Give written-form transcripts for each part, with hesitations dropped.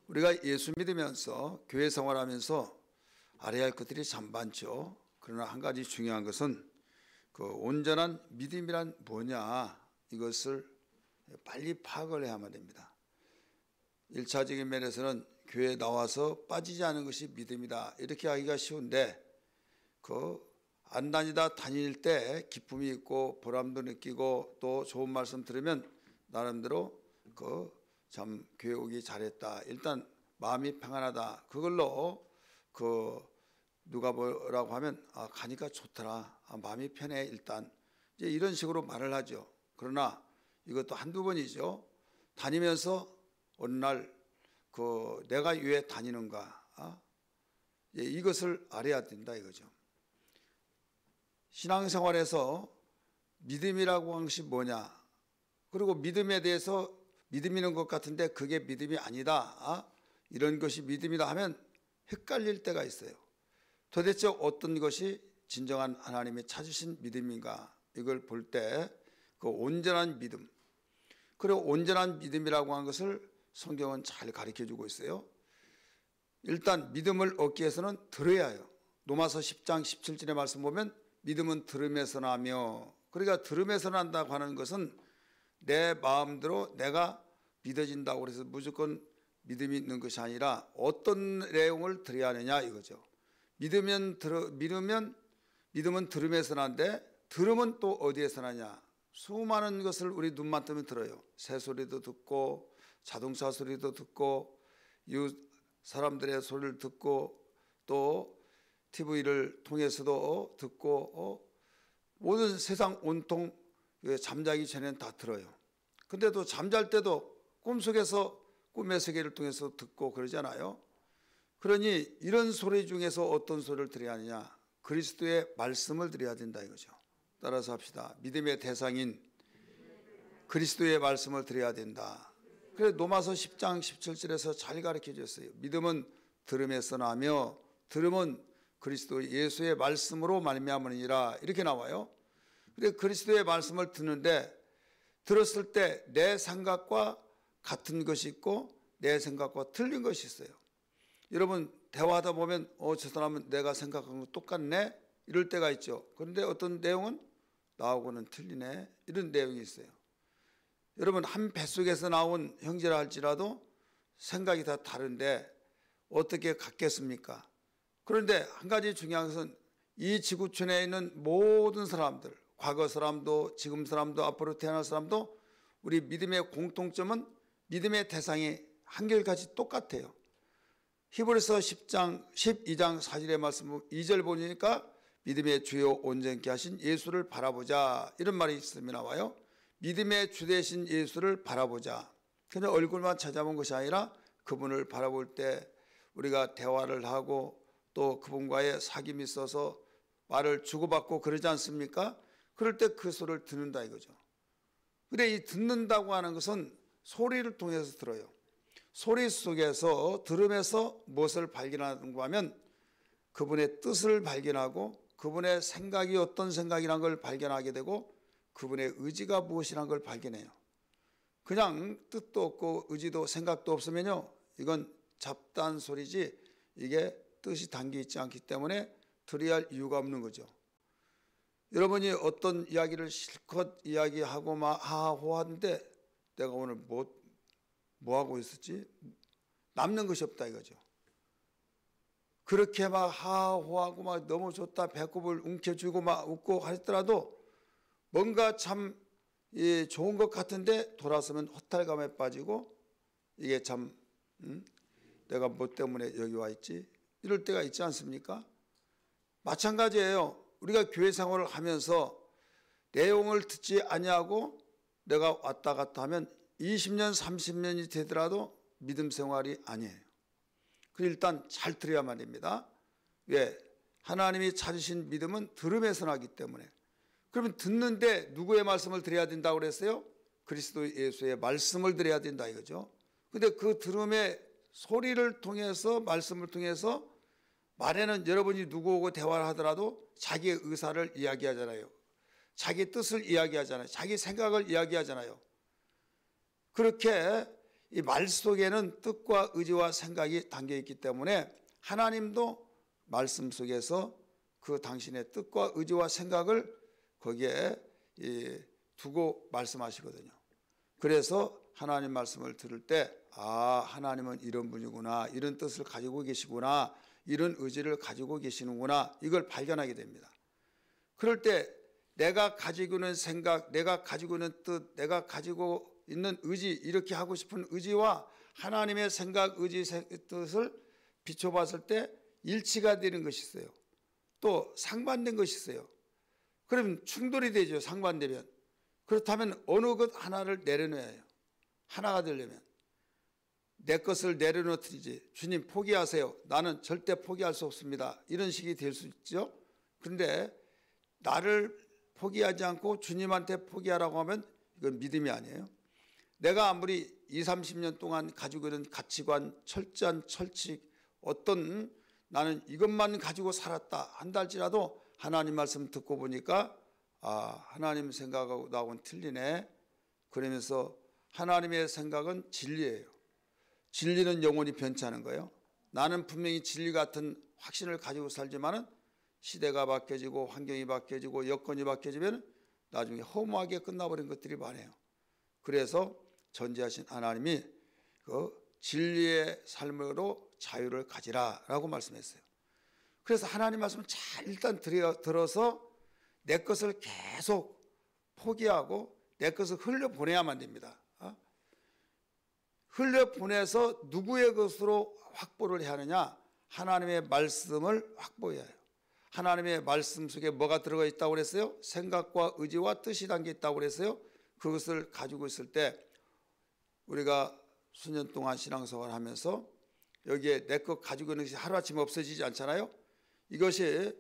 우리가 예수 믿으면서 교회 생활하면서 알아야 할 것들이 참 많죠. 그러나 한 가지 중요한 것은 그 온전한 믿음이란 뭐냐, 이것을 빨리 파악을 해야만 됩니다. 1차적인 면에서는 교회에 나와서 빠지지 않은 것이 믿음이다, 이렇게 하기가 쉬운데, 안 다니다 다닐 때 기쁨이 있고 보람도 느끼고 또 좋은 말씀 들으면 나름대로 참 교회 오기 잘했다, 일단 마음이 평안하다, 그걸로 누가 뭐라고 하면 가니까 좋더라, 마음이 편해, 일단 이제 이런 식으로 말을 하죠. 그러나 이것도 한두 번이죠. 다니면서 어느 날 내가 왜 다니는가, 이것을 알아야 된다 이거죠. 신앙생활에서 믿음이라고 하는 것이 뭐냐, 그리고 믿음에 대해서 믿음이는 것 같은데 그게 믿음이 아니다, 이런 것이 믿음이다 하면 헷갈릴 때가 있어요. 도대체 어떤 것이 진정한 하나님이 찾으신 믿음인가, 이걸 볼 때 온전한 믿음, 그리고 온전한 믿음이라고 하는 것을 성경은 잘 가르쳐주고 있어요. 일단 믿음을 얻기 위해서는 들어야 해요. 로마서 10장 17절의 말씀 보면 믿음은 들음에서 나며, 그러니까 들음에서 난다고 하는 것은 내 마음대로 내가 믿어진다고 해서 무조건 믿음이 있는 것이 아니라 어떤 내용을 들어야 하느냐 이거죠. 믿음은 들음에서 난데 들음은 또 어디에서 나냐. 수많은 것을 우리 눈만 뜨면 들어요. 새 소리도 듣고 자동차 소리도 듣고 이웃 사람들의 소리를 듣고 또 TV를 통해서도 듣고 모든 세상 온통 잠자기 전에는 다 들어요. 근데 또 잠잘 때도 꿈속에서 꿈의 세계를 통해서 듣고 그러잖아요. 그러니 이런 소리 중에서 어떤 소리를 들어야 하느냐, 그리스도의 말씀을 들어야 된다 이거죠. 따라서 합시다. 믿음의 대상인 그리스도의 말씀을 들어야 된다. 그래서 로마서 10장 17절에서 잘 가르쳐 줬어요. 믿음은 들음에서 나며 들음은 그리스도 예수의 말씀으로 말미암으니라, 이렇게 나와요. 그래서 그리스도의 말씀을 듣는데 들었을 때 내 생각과 같은 것이 있고 내 생각과 틀린 것이 있어요. 여러분 대화하다 보면 저 사람은 내가 생각한 거 똑같네, 이럴 때가 있죠. 그런데 어떤 내용은 나하고는 틀리네, 이런 내용이 있어요. 여러분 한 뱃속에서 나온 형제라 할지라도 생각이 다 다른데 어떻게 같겠습니까? 그런데 한 가지 중요한 것은 이 지구촌에 있는 모든 사람들, 과거 사람도 지금 사람도 앞으로 태어날 사람도 우리 믿음의 공통점은 믿음의 대상이 한결같이 똑같아요. 히브리서 12장 4절의 말씀 2절 보니까 믿음의 주요 온전케 하신 예수를 바라보자, 이런 말이 있음이 나와요. 믿음의 주 되신 예수를 바라보자. 그냥 얼굴만 찾아본 것이 아니라 그분을 바라볼 때 우리가 대화를 하고 또 그분과의 사귐이 있어서 말을 주고받고 그러지 않습니까? 그럴 때 그 소리를 듣는다 이거죠. 근데 이 듣는다고 하는 것은 소리를 통해서 들어요. 소리 속에서 들음에서 무엇을 발견하는가 하면 그분의 뜻을 발견하고 그분의 생각이 어떤 생각이란 걸 발견하게 되고 그분의 의지가 무엇이란 걸 발견해요. 그냥 뜻도 없고 의지도 생각도 없으면요, 이건 잡다한 소리지 이게 뜻이 담겨 있지 않기 때문에 들어야 할 이유가 없는 거죠. 여러분이 어떤 이야기를 실컷 이야기하고 막 하하호하는데 내가 오늘 뭐 하고 있었지? 남는 것이 없다 이거죠. 그렇게 막 하하호하고 막 너무 좋다, 배꼽을 움켜쥐고 막 웃고 하더라도 뭔가 참 좋은 것 같은데 돌아서면 허탈감에 빠지고 이게 참 내가 뭐 때문에 여기 와 있지? 이럴 때가 있지 않습니까? 마찬가지예요. 우리가 교회 생활을 하면서 내용을 듣지 아니하고 내가 왔다 갔다 하면 20년 30년이 되더라도 믿음 생활이 아니에요. 그래서 일단 잘 들어야만 됩니다. 왜? 하나님이 찾으신 믿음은 들음에서 나기 때문에. 그러면 듣는데 누구의 말씀을 드려야 된다고 그랬어요? 그리스도 예수의 말씀을 드려야 된다 이거죠. 근데 그 들음의 소리를 통해서 말씀을 통해서 말에는 여러분이 누구하고 대화를 하더라도 자기의 의사를 이야기하잖아요. 자기 뜻을 이야기하잖아요. 자기 생각을 이야기하잖아요. 그렇게 이 말 속에는 뜻과 의지와 생각이 담겨 있기 때문에 하나님도 말씀 속에서 그 당신의 뜻과 의지와 생각을 거기에 두고 말씀하시거든요. 그래서 하나님 말씀을 들을 때 하나님은 이런 분이구나, 이런 뜻을 가지고 계시구나, 이런 의지를 가지고 계시는구나, 이걸 발견하게 됩니다. 그럴 때 내가 가지고 있는 생각, 내가 가지고 있는 뜻, 내가 가지고 있는 의지, 이렇게 하고 싶은 의지와 하나님의 생각, 의지, 뜻을 비춰봤을 때 일치가 되는 것이 있어요. 또 상반된 것이 있어요. 그러면 충돌이 되죠. 상반되면. 그렇다면 어느 것 하나를 내려놔야 해요. 하나가 되려면. 내 것을 내려놓든지 주님 포기하세요. 나는 절대 포기할 수 없습니다. 이런 식이 될 수 있죠. 그런데 나를 포기하지 않고 주님한테 포기하라고 하면 이건 믿음이 아니에요. 내가 아무리 20, 30년 동안 가지고 있는 가치관, 철저한 철칙, 어떤 나는 이것만 가지고 살았다 한다 할지라도 하나님 말씀 듣고 보니까 하나님 생각하고 나하고는 틀리네. 그러면서 하나님의 생각은 진리예요. 진리는 영원히 변치 않은 거예요. 나는 분명히 진리 같은 확신을 가지고 살지만은 시대가 바뀌어지고 환경이 바뀌어지고 여건이 바뀌어지면 나중에 허무하게 끝나버린 것들이 많아요. 그래서 전지하신 하나님이 그 진리의 삶으로 자유를 가지라라고 말씀했어요. 그래서 하나님 말씀을 잘 일단 들어서 내 것을 계속 포기하고 내 것을 흘려보내야만 됩니다. 흘려보내서 누구의 것으로 확보를 해야 하느냐? 하나님의 말씀을 확보해야 해요. 하나님의 말씀 속에 뭐가 들어가 있다고 그랬어요? 생각과 의지와 뜻이 담겨 있다고 그랬어요. 그것을 가지고 있을 때 우리가 수년 동안 신앙생활을 하면서 여기에 내 것 가지고 있는 것이 하루아침에 없어지지 않잖아요. 이것이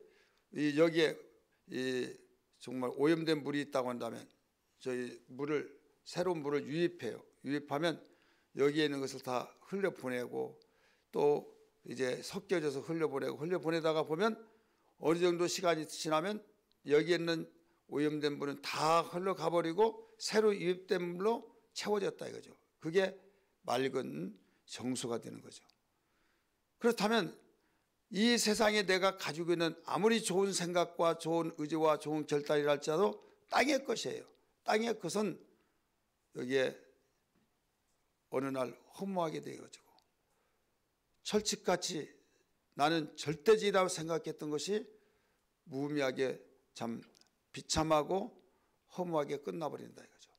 여기에 정말 오염된 물이 있다고 한다면 저희 새로운 물을 유입해요. 유입하면 여기에 있는 것을 다 흘려보내고 또 이제 섞여져서 흘려보내다가 보면 어느 정도 시간이 지나면 여기에 있는 오염된 물은 다 흘러가버리고 새로 유입된 물로 채워졌다 이거죠. 그게 맑은 정수가 되는 거죠. 그렇다면 이 세상에 내가 가지고 있는 아무리 좋은 생각과 좋은 의지와 좋은 결단이라 할지라도 땅의 것이에요. 땅의 것은 여기에 어느 날 허무하게 되어지고 철칙같이 나는 절대지라고 생각했던 것이 무의미하게 참 비참하고 허무하게 끝나버린다 이거죠.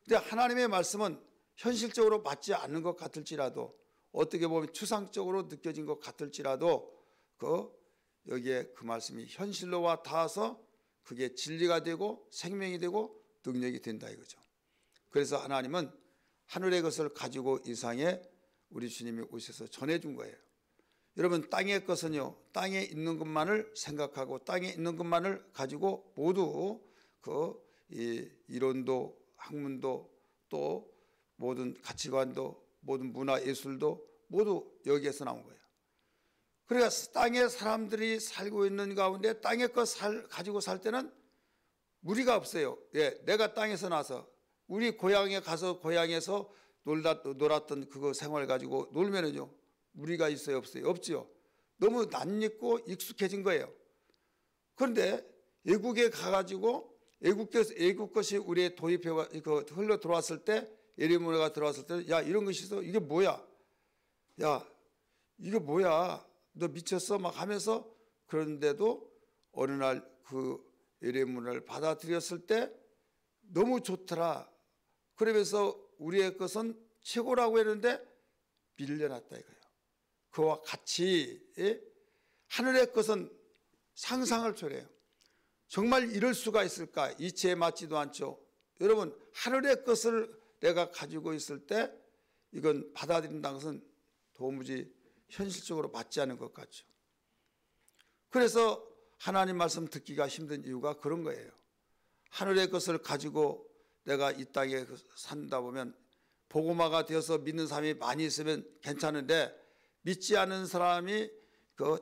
그런데 하나님의 말씀은 현실적으로 맞지 않는 것 같을지라도 어떻게 보면 추상적으로 느껴진 것 같을지라도 여기에 그 말씀이 현실로와 닿아서 그게 진리가 되고 생명이 되고 능력이 된다 이거죠. 그래서 하나님은 하늘의 것을 가지고 이 세상에 우리 주님이 오셔서 전해준 거예요. 여러분 땅의 것은요, 땅에 있는 것만을 생각하고 땅에 있는 것만을 가지고 모두 이 이론도 학문도 또 모든 가치관도 모든 문화 예술도 모두 여기에서 나온 거예요. 그러니까 땅에 사람들이 살고 있는 가운데 땅의 것 가지고 살 때는 무리가 없어요. 내가 땅에서 나서 우리 고향에 가서 고향에서 놀았던 그거 생활 가지고 놀면은요 무리가 있어요 없어요? 없죠. 너무 낯익고 익숙해진 거예요. 그런데 애국에 가가지고 애국 것이 우리의 도입해 흘러 들어왔을 때 예리 문화가 들어왔을 때 야 이런 것이 있어 이게 뭐야? 야 이게 뭐야? 너 미쳤어? 막 하면서 그런데도 어느 날 그 예리 문화를 받아들였을 때 너무 좋더라. 그러면서 우리의 것은 최고라고 했는데 밀려났다 이거예요. 그와 같이 하늘의 것은 상상을 초래해요. 정말 이럴 수가 있을까? 이치에 맞지도 않죠. 여러분 하늘의 것을 내가 가지고 있을 때 이건 받아들인다는 것은 도무지 현실적으로 맞지 않은 것 같죠. 그래서 하나님 말씀 듣기가 힘든 이유가 그런 거예요. 하늘의 것을 가지고 내가 이 땅에 산다 보면 복음화가 되어서 믿는 사람이 많이 있으면 괜찮은데 믿지 않는 사람이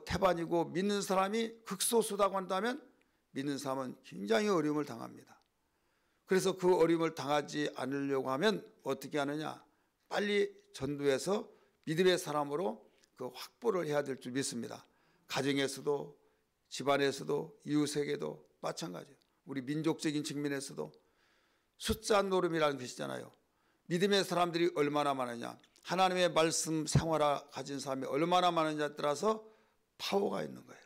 태반이고 믿는 사람이 극소수다고 한다면 믿는 사람은 굉장히 어려움을 당합니다. 그래서 그 어려움을 당하지 않으려고 하면 어떻게 하느냐? 빨리 전도해서 믿음의 사람으로 그 확보를 해야 될 줄 믿습니다. 가정에서도 집안에서도 이웃에게도 마찬가지예요. 우리 민족적인 측면에서도 숫자 노름이라는 것이잖아요. 믿음의 사람들이 얼마나 많으냐, 하나님의 말씀 생활화 가진 사람이 얼마나 많으냐에 따라서 파워가 있는 거예요.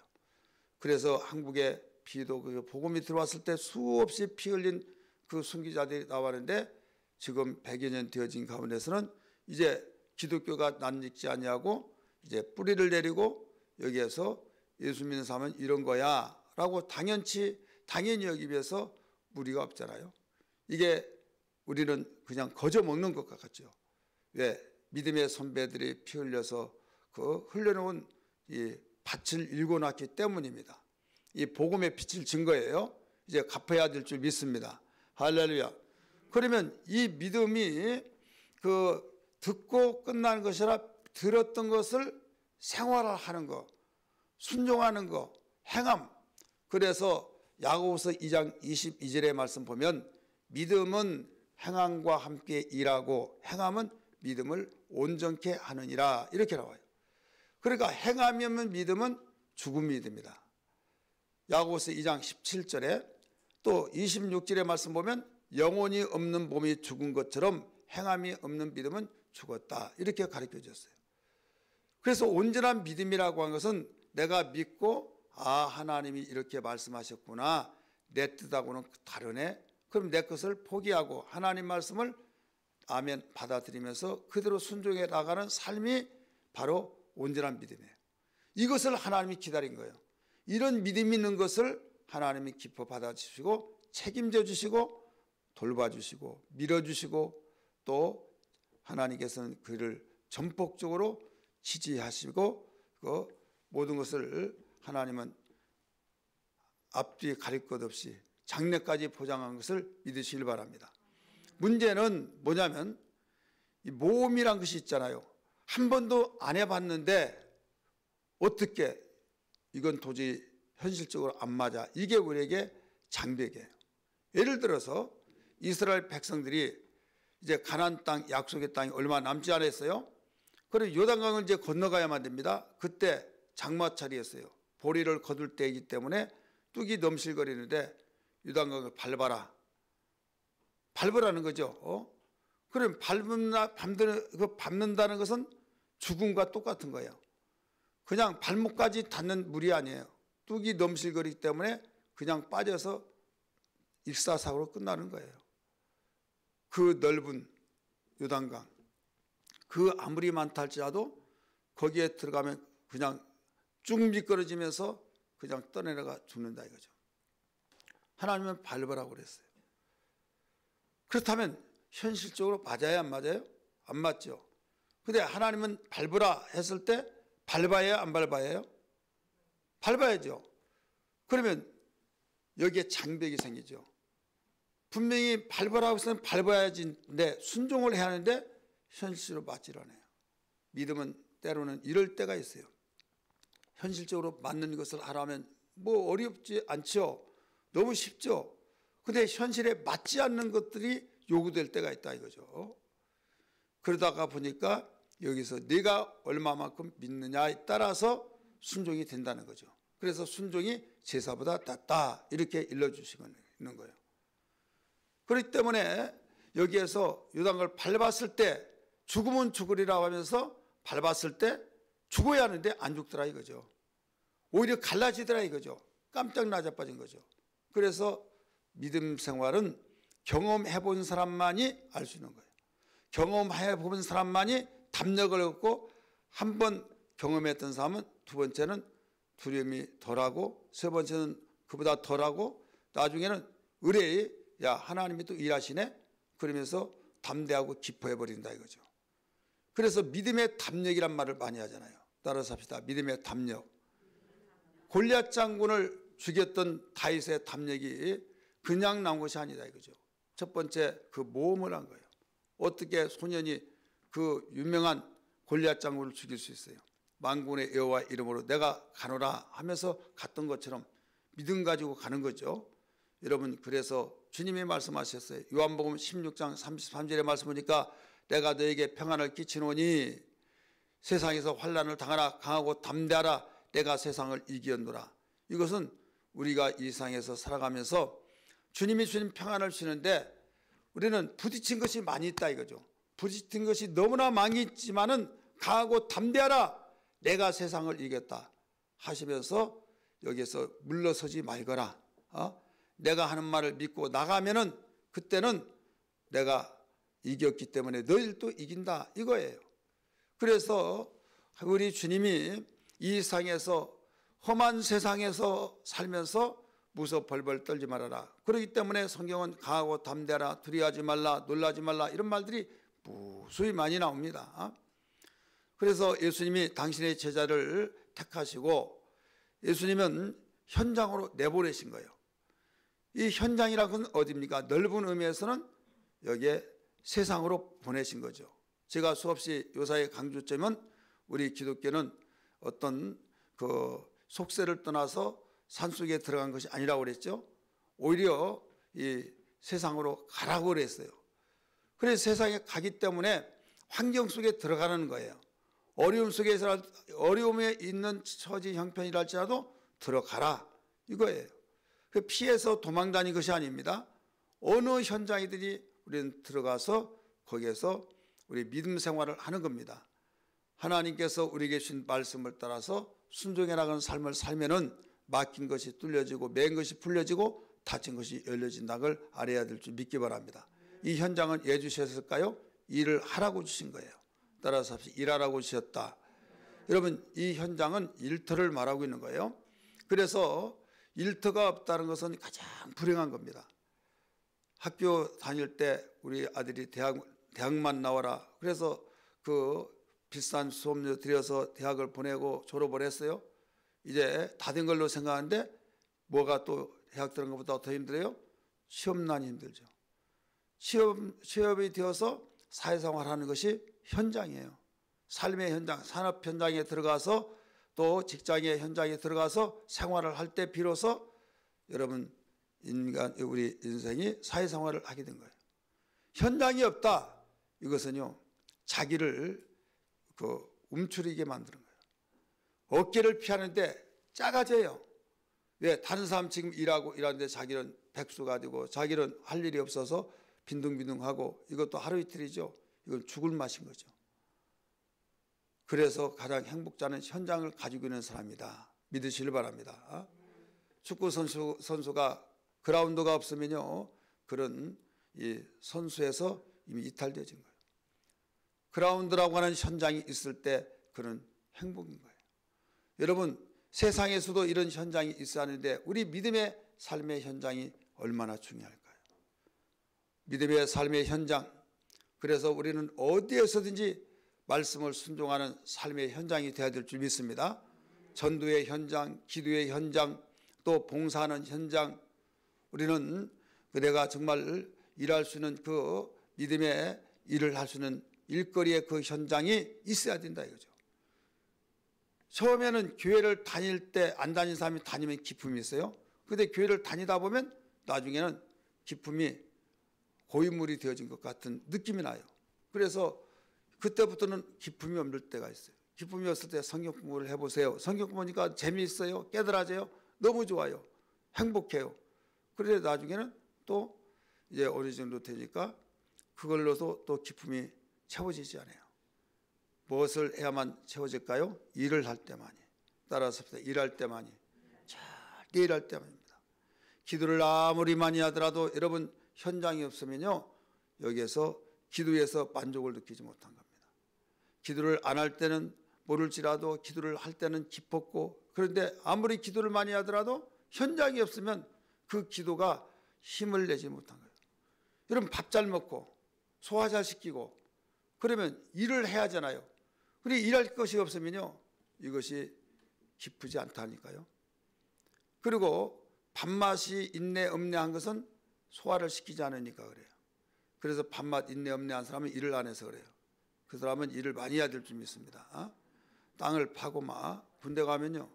그래서 한국에 비도 그 복음이 들어왔을 때 수없이 피 흘린 그 순교자들이 나왔는데 지금 100여 년 되어진 가운데서는 이제 기독교가 낯익지 아니하고 이제 뿌리를 내리고 여기에서 예수 믿는 사람은 이런 거야 라고 당연히 여기기 위해서 무리가 없잖아요. 이게 우리는 그냥 거저 먹는 것 같죠. 왜? 믿음의 선배들이 피 흘려서 그 흘려놓은 이 밭을 일궈놨기 때문입니다. 이 복음의 빛을 진 거예요. 이제 갚아야 될 줄 믿습니다. 할렐루야. 그러면 이 믿음이 그 듣고 끝나는 것이 아니라 들었던 것을 생활화하는 거, 순종하는 거, 행함. 그래서 야고보서 2장 22절의 말씀 보면 믿음은 행함과 함께 일하고 행함은 믿음을 온전케 하느니라 이렇게 나와요. 그러니까 행함이 없는 믿음은 죽은 믿음이다. 야고보서 2장 17절에 또 26절의 말씀 보면 영혼이 없는 몸이 죽은 것처럼 행함이 없는 믿음은 죽었다 이렇게 가르쳐 줬어요. 그래서 온전한 믿음이라고 하는 것은 내가 믿고 하나님이 이렇게 말씀하셨구나, 내 뜻하고는 다르네, 그럼 내 것을 포기하고 하나님 말씀을 아멘 받아들이면서 그대로 순종해 나가는 삶이 바로 온전한 믿음이에요. 이것을 하나님이 기다린 거예요. 이런 믿음이 있는 것을 하나님이 기뻐 받아주시고 책임져 주시고 돌봐주시고 밀어주시고 또 하나님께서는 그를 전폭적으로 지지하시고 그 모든 것을 하나님은 앞뒤 가릴 것 없이 장래까지 보장한 것을 믿으시길 바랍니다. 문제는 뭐냐면 이 모험이란 것이 있잖아요. 한 번도 안 해봤는데 어떻게 이건 도저히 현실적으로 안 맞아. 이게 우리에게 장벽이에요. 예를 들어서 이스라엘 백성들이 이제 가나안 땅, 약속의 땅이 얼마 남지 않았어요. 그래서 요단강을 이제 건너가야만 됩니다. 그때 장마철이었어요. 보리를 거둘 때이기 때문에 뚝이 넘실거리는데 요단강을 밟으라는 거죠. 그럼 밟는다는 것은 죽음과 똑같은 거예요. 그냥 발목까지 닿는 물이 아니에요. 뚝이 넘실거리기 때문에 그냥 빠져서 일사사고로 끝나는 거예요. 그 넓은 요단강, 그 아무리 많다 할지라도 거기에 들어가면 그냥 쭉 미끄러지면서 그냥 떠내려가 죽는다 이거죠. 하나님은 밟으라고 그랬어요. 그렇다면 현실적으로 맞아요, 안 맞아요? 안 맞죠. 근데 하나님은 밟으라 했을 때 밟아야 해요, 안 밟아야 해요? 밟아야죠. 그러면 여기에 장벽이 생기죠. 분명히 밟으라고 했으면 밟아야지인데 순종을 해야 하는데 현실로 맞질 않아요. 믿음은 때로는 이럴 때가 있어요. 현실적으로 맞는 것을 하라면 뭐 어렵지 않죠. 너무 쉽죠. 근데 현실에 맞지 않는 것들이 요구될 때가 있다 이거죠. 그러다가 보니까 여기서 네가 얼마만큼 믿느냐에 따라서 순종이 된다는 거죠. 그래서 순종이 제사보다 낫다 이렇게 일러주시고 있는 거예요. 그렇기 때문에 여기에서 요단강을 밟았을 때 죽으면 죽으리라고 하면서 밟았을 때 죽어야 하는데 안 죽더라 이거죠. 오히려 갈라지더라 이거죠. 깜짝 나자빠진 거죠. 그래서 믿음 생활은 경험해 본 사람만이 알 수 있는 거예요. 경험해 본 사람만이 담력을 얻고 한 번 경험했던 사람은 두 번째는 두려움이 덜하고 세 번째는 그보다 덜하고 나중에는 의뢰이 야 하나님이 또 일하시네 그러면서 담대하고 기뻐해 버린다 이거죠. 그래서 믿음의 담력이란 말을 많이 하잖아요. 따라서 합시다. 믿음의 담력. 골리앗 장군을 죽였던 다윗의 담력이 그냥 나온 것이 아니다 이거죠. 첫 번째 그 모험을 한 거예요. 어떻게 소년이 그 유명한 골리앗 장군을 죽일 수 있어요. 만군의 여호와 이름으로 내가 가노라 하면서 갔던 것처럼 믿음 가지고 가는 거죠. 여러분 그래서 주님이 말씀하셨어요. 요한복음 16장 33절의 말씀 보니까 내가 너에게 평안을 끼치노니 세상에서 환난을 당하라. 강하고 담대하라. 내가 세상을 이기었노라. 이것은 우리가 이 세상에서 살아가면서 주님이 주신 평안을 주시는데 우리는 부딪힌 것이 많이 있다 이거죠. 부딪힌 것이 너무나 많이 있지만은 강하고 담대하라. 내가 세상을 이겼다 하시면서 여기에서 물러서지 말거라. 내가 하는 말을 믿고 나가면은 그때는 내가 이겼기 때문에 너희들도 이긴다 이거예요. 그래서 우리 주님이 이 세상에서 험한 세상에서 살면서 무서 벌벌 떨지 말아라. 그렇기 때문에 성경은 강하고 담대하라, 두려워하지 말라, 놀라지 말라 이런 말들이 무수히 많이 나옵니다. 그래서 예수님이 당신의 제자를 택하시고 예수님은 현장으로 내보내신 거예요. 이 현장이라고는 어디입니까? 넓은 의미에서는 여기에 세상으로 보내신 거죠. 제가 수없이 요사의 강조점은 우리 기독교는 어떤 그 속세를 떠나서 산속에 들어간 것이 아니라고 그랬죠. 오히려 이 세상으로 가라고 그랬어요. 그래서 세상에 가기 때문에 환경 속에 들어가는 거예요. 어려움 속에서 어려움에 있는 처지 형편이랄지라도 들어가라 이거예요. 피해서 도망다닌 것이 아닙니다. 어느 현장이든지 우리는 들어가서 거기에서 우리 믿음 생활을 하는 겁니다. 하나님께서 우리에게 주신 말씀을 따라서 순종해 나가는 삶을 살면은 막힌 것이 뚫려지고 맨 것이 풀려지고 닫힌 것이 열려진다는 걸 알아야 될 줄 믿기 바랍니다. 이 현장은 왜 주셨을까요? 일을 하라고 주신 거예요. 따라서 합시 일하라고 주셨다. 여러분 이 현장은 일터를 말하고 있는 거예요. 그래서 일터가 없다는 것은 가장 불행한 겁니다. 학교 다닐 때 우리 아들이 대학만 나와라. 그래서 그 비싼 수업료 들여서 대학을 보내고 졸업을 했어요. 이제 다 된 걸로 생각하는데 뭐가 또 대학 들어간 것보다 더 힘들어요? 시험난이 힘들죠. 취업이 되어서 사회생활하는 것이 현장이에요. 삶의 현장, 산업 현장에 들어가서 또 직장의 현장에 들어가서 생활을 할 때 비로소 여러분 우리 인생이 사회생활을 하게 된 거예요. 현장이 없다. 이것은요 자기를 움츠리게 만드는 거예요. 어깨를 피하는데 작아져요. 왜? 다른 사람 지금 일하는데 자기는 백수가 되고 자기는 할 일이 없어서 빈둥빈둥하고 이것도 하루 이틀이죠. 이건 죽을 맛인 거죠. 그래서 가장 행복자는 현장을 가지고 있는 사람이다. 믿으시길 바랍니다. 축구 선수가 그라운드가 없으면요 그런 이 선수에서 이미 이탈되어진 거예요. 그라운드라고 하는 현장이 있을 때 그런 행복인 거예요. 여러분 세상에서도 이런 현장이 있어야 하는데 우리 믿음의 삶의 현장이 얼마나 중요할까요? 믿음의 삶의 현장. 그래서 우리는 어디에서든지 말씀을 순종하는 삶의 현장이 되어야 될 줄 믿습니다. 전도의 현장, 기도의 현장, 또 봉사하는 현장. 우리는 내가 정말 일할 수 있는 그 믿음의 일을 할 수 있는 일거리의 그 현장이 있어야 된다 이거죠. 처음에는 교회를 다닐 때 안 다닌 사람이 다니면 기쁨이 있어요. 그런데 교회를 다니다 보면 나중에는 기쁨이 고인물이 되어진 것 같은 느낌이 나요. 그래서 그때부터는 기쁨이 없을 때가 있어요. 기쁨이 없을 때 성경 공부를 해보세요. 성경 공부니까 재미있어요. 깨달아져요. 너무 좋아요. 행복해요. 그런데 나중에는 또 이제 어느 정도 되니까 그걸로도 또 기쁨이 채워지지 않아요. 무엇을 해야만 채워질까요? 일을 할 때만이. 따라서 일할 때만이. 절대 일할 때만입니다. 기도를 아무리 많이 하더라도 여러분 현장이 없으면요 여기에서 기도에서 만족을 느끼지 못한 겁니다. 기도를 안 할 때는 모를지라도 기도를 할 때는 기뻤고 그런데 아무리 기도를 많이 하더라도 현장이 없으면 그 기도가 힘을 내지 못한 거예요. 여러분 밥 잘 먹고 소화 잘 시키고 그러면 일을 해야 하잖아요. 그런데 일할 것이 없으면요 이것이 기쁘지 않다니까요. 그리고 밥맛이 있네 없네 한 것은 소화를 시키지 않으니까 그래요. 그래서 밥맛 있네 없네 한 사람은 일을 안 해서 그래요. 그 사람은 일을 많이 해야 될 줄 믿습니다. 땅을 파고 막 군대 가면요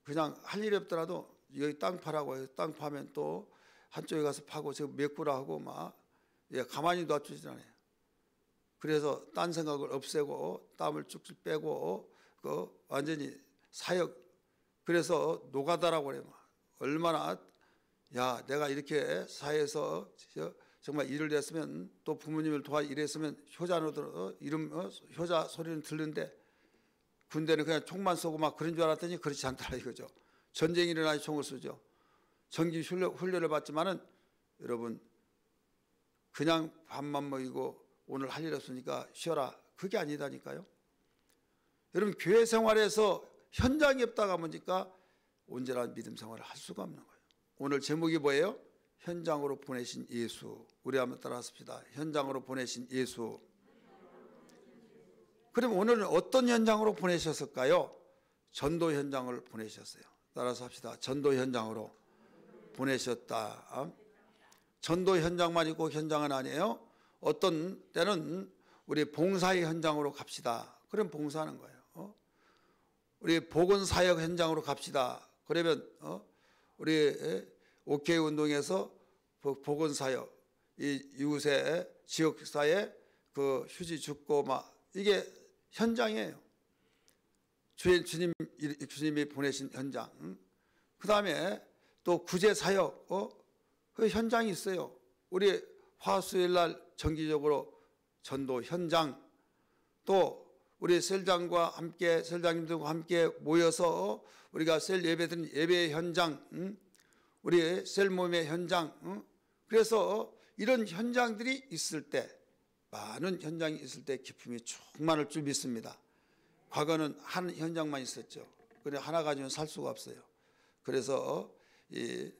그냥 할 일이 없더라도 여기 땅 파라고 해서 땅 파면 또 한쪽에 가서 파고 저 메꾸라 하고 막 가만히 놔두지 않아요. 그래서 딴 생각을 없애고 땀을 쭉쭉 빼고 완전히 사역, 그래서 노가다라고 그래요. 얼마나 야 내가 이렇게 사회에서 정말 일을 했으면 또 부모님을 도와 일했으면 효자노들 이름 효자 소리는 듣는데 군대는 그냥 총만 쏘고 막 그런 줄 알았더니 그렇지 않더라 이거죠. 전쟁이 일어나야 총을 쏘죠. 정기 훈련을 받지만은 여러분 그냥 밥만 먹이고 오늘 할 일 없으니까 쉬어라 그게 아니다니까요. 여러분 교회 생활에서 현장이 없다가 보니까 온전한 믿음 생활을 할 수가 없는 거예요. 오늘 제목이 뭐예요? 현장으로 보내신 예수. 우리 한번 따라하십시다. 현장으로 보내신 예수. 그럼 오늘은 어떤 현장으로 보내셨을까요? 전도 현장을 보내셨어요. 따라서 합시다. 전도 현장으로 보내셨다. 전도 현장만 있고 현장은 아니에요. 어떤 때는 우리 봉사의 현장으로 갑시다. 그럼 봉사하는 거예요. 우리 보건사역 현장으로 갑시다. 그러면 우리 OK 운동에서 보건사역, 이 이웃의 지역사회 그 휴지 줍고 막 이게 현장이에요. 주님이 보내신 현장. 그 다음에 또 구제사역, 그 현장이 있어요. 우리 화수일 날 정기적으로 전도 현장, 또 우리 셀장과 함께 셀장님들과 함께 모여서 우리가 셀 예배드린 예배 현장, 우리 셀 모임의 현장. 그래서 이런 현장들이 있을 때, 많은 현장이 있을 때 기쁨이 충만할 줄 믿습니다. 과거는 한 현장만 있었죠. 그래 하나 가지고는 살 수가 없어요. 그래서 이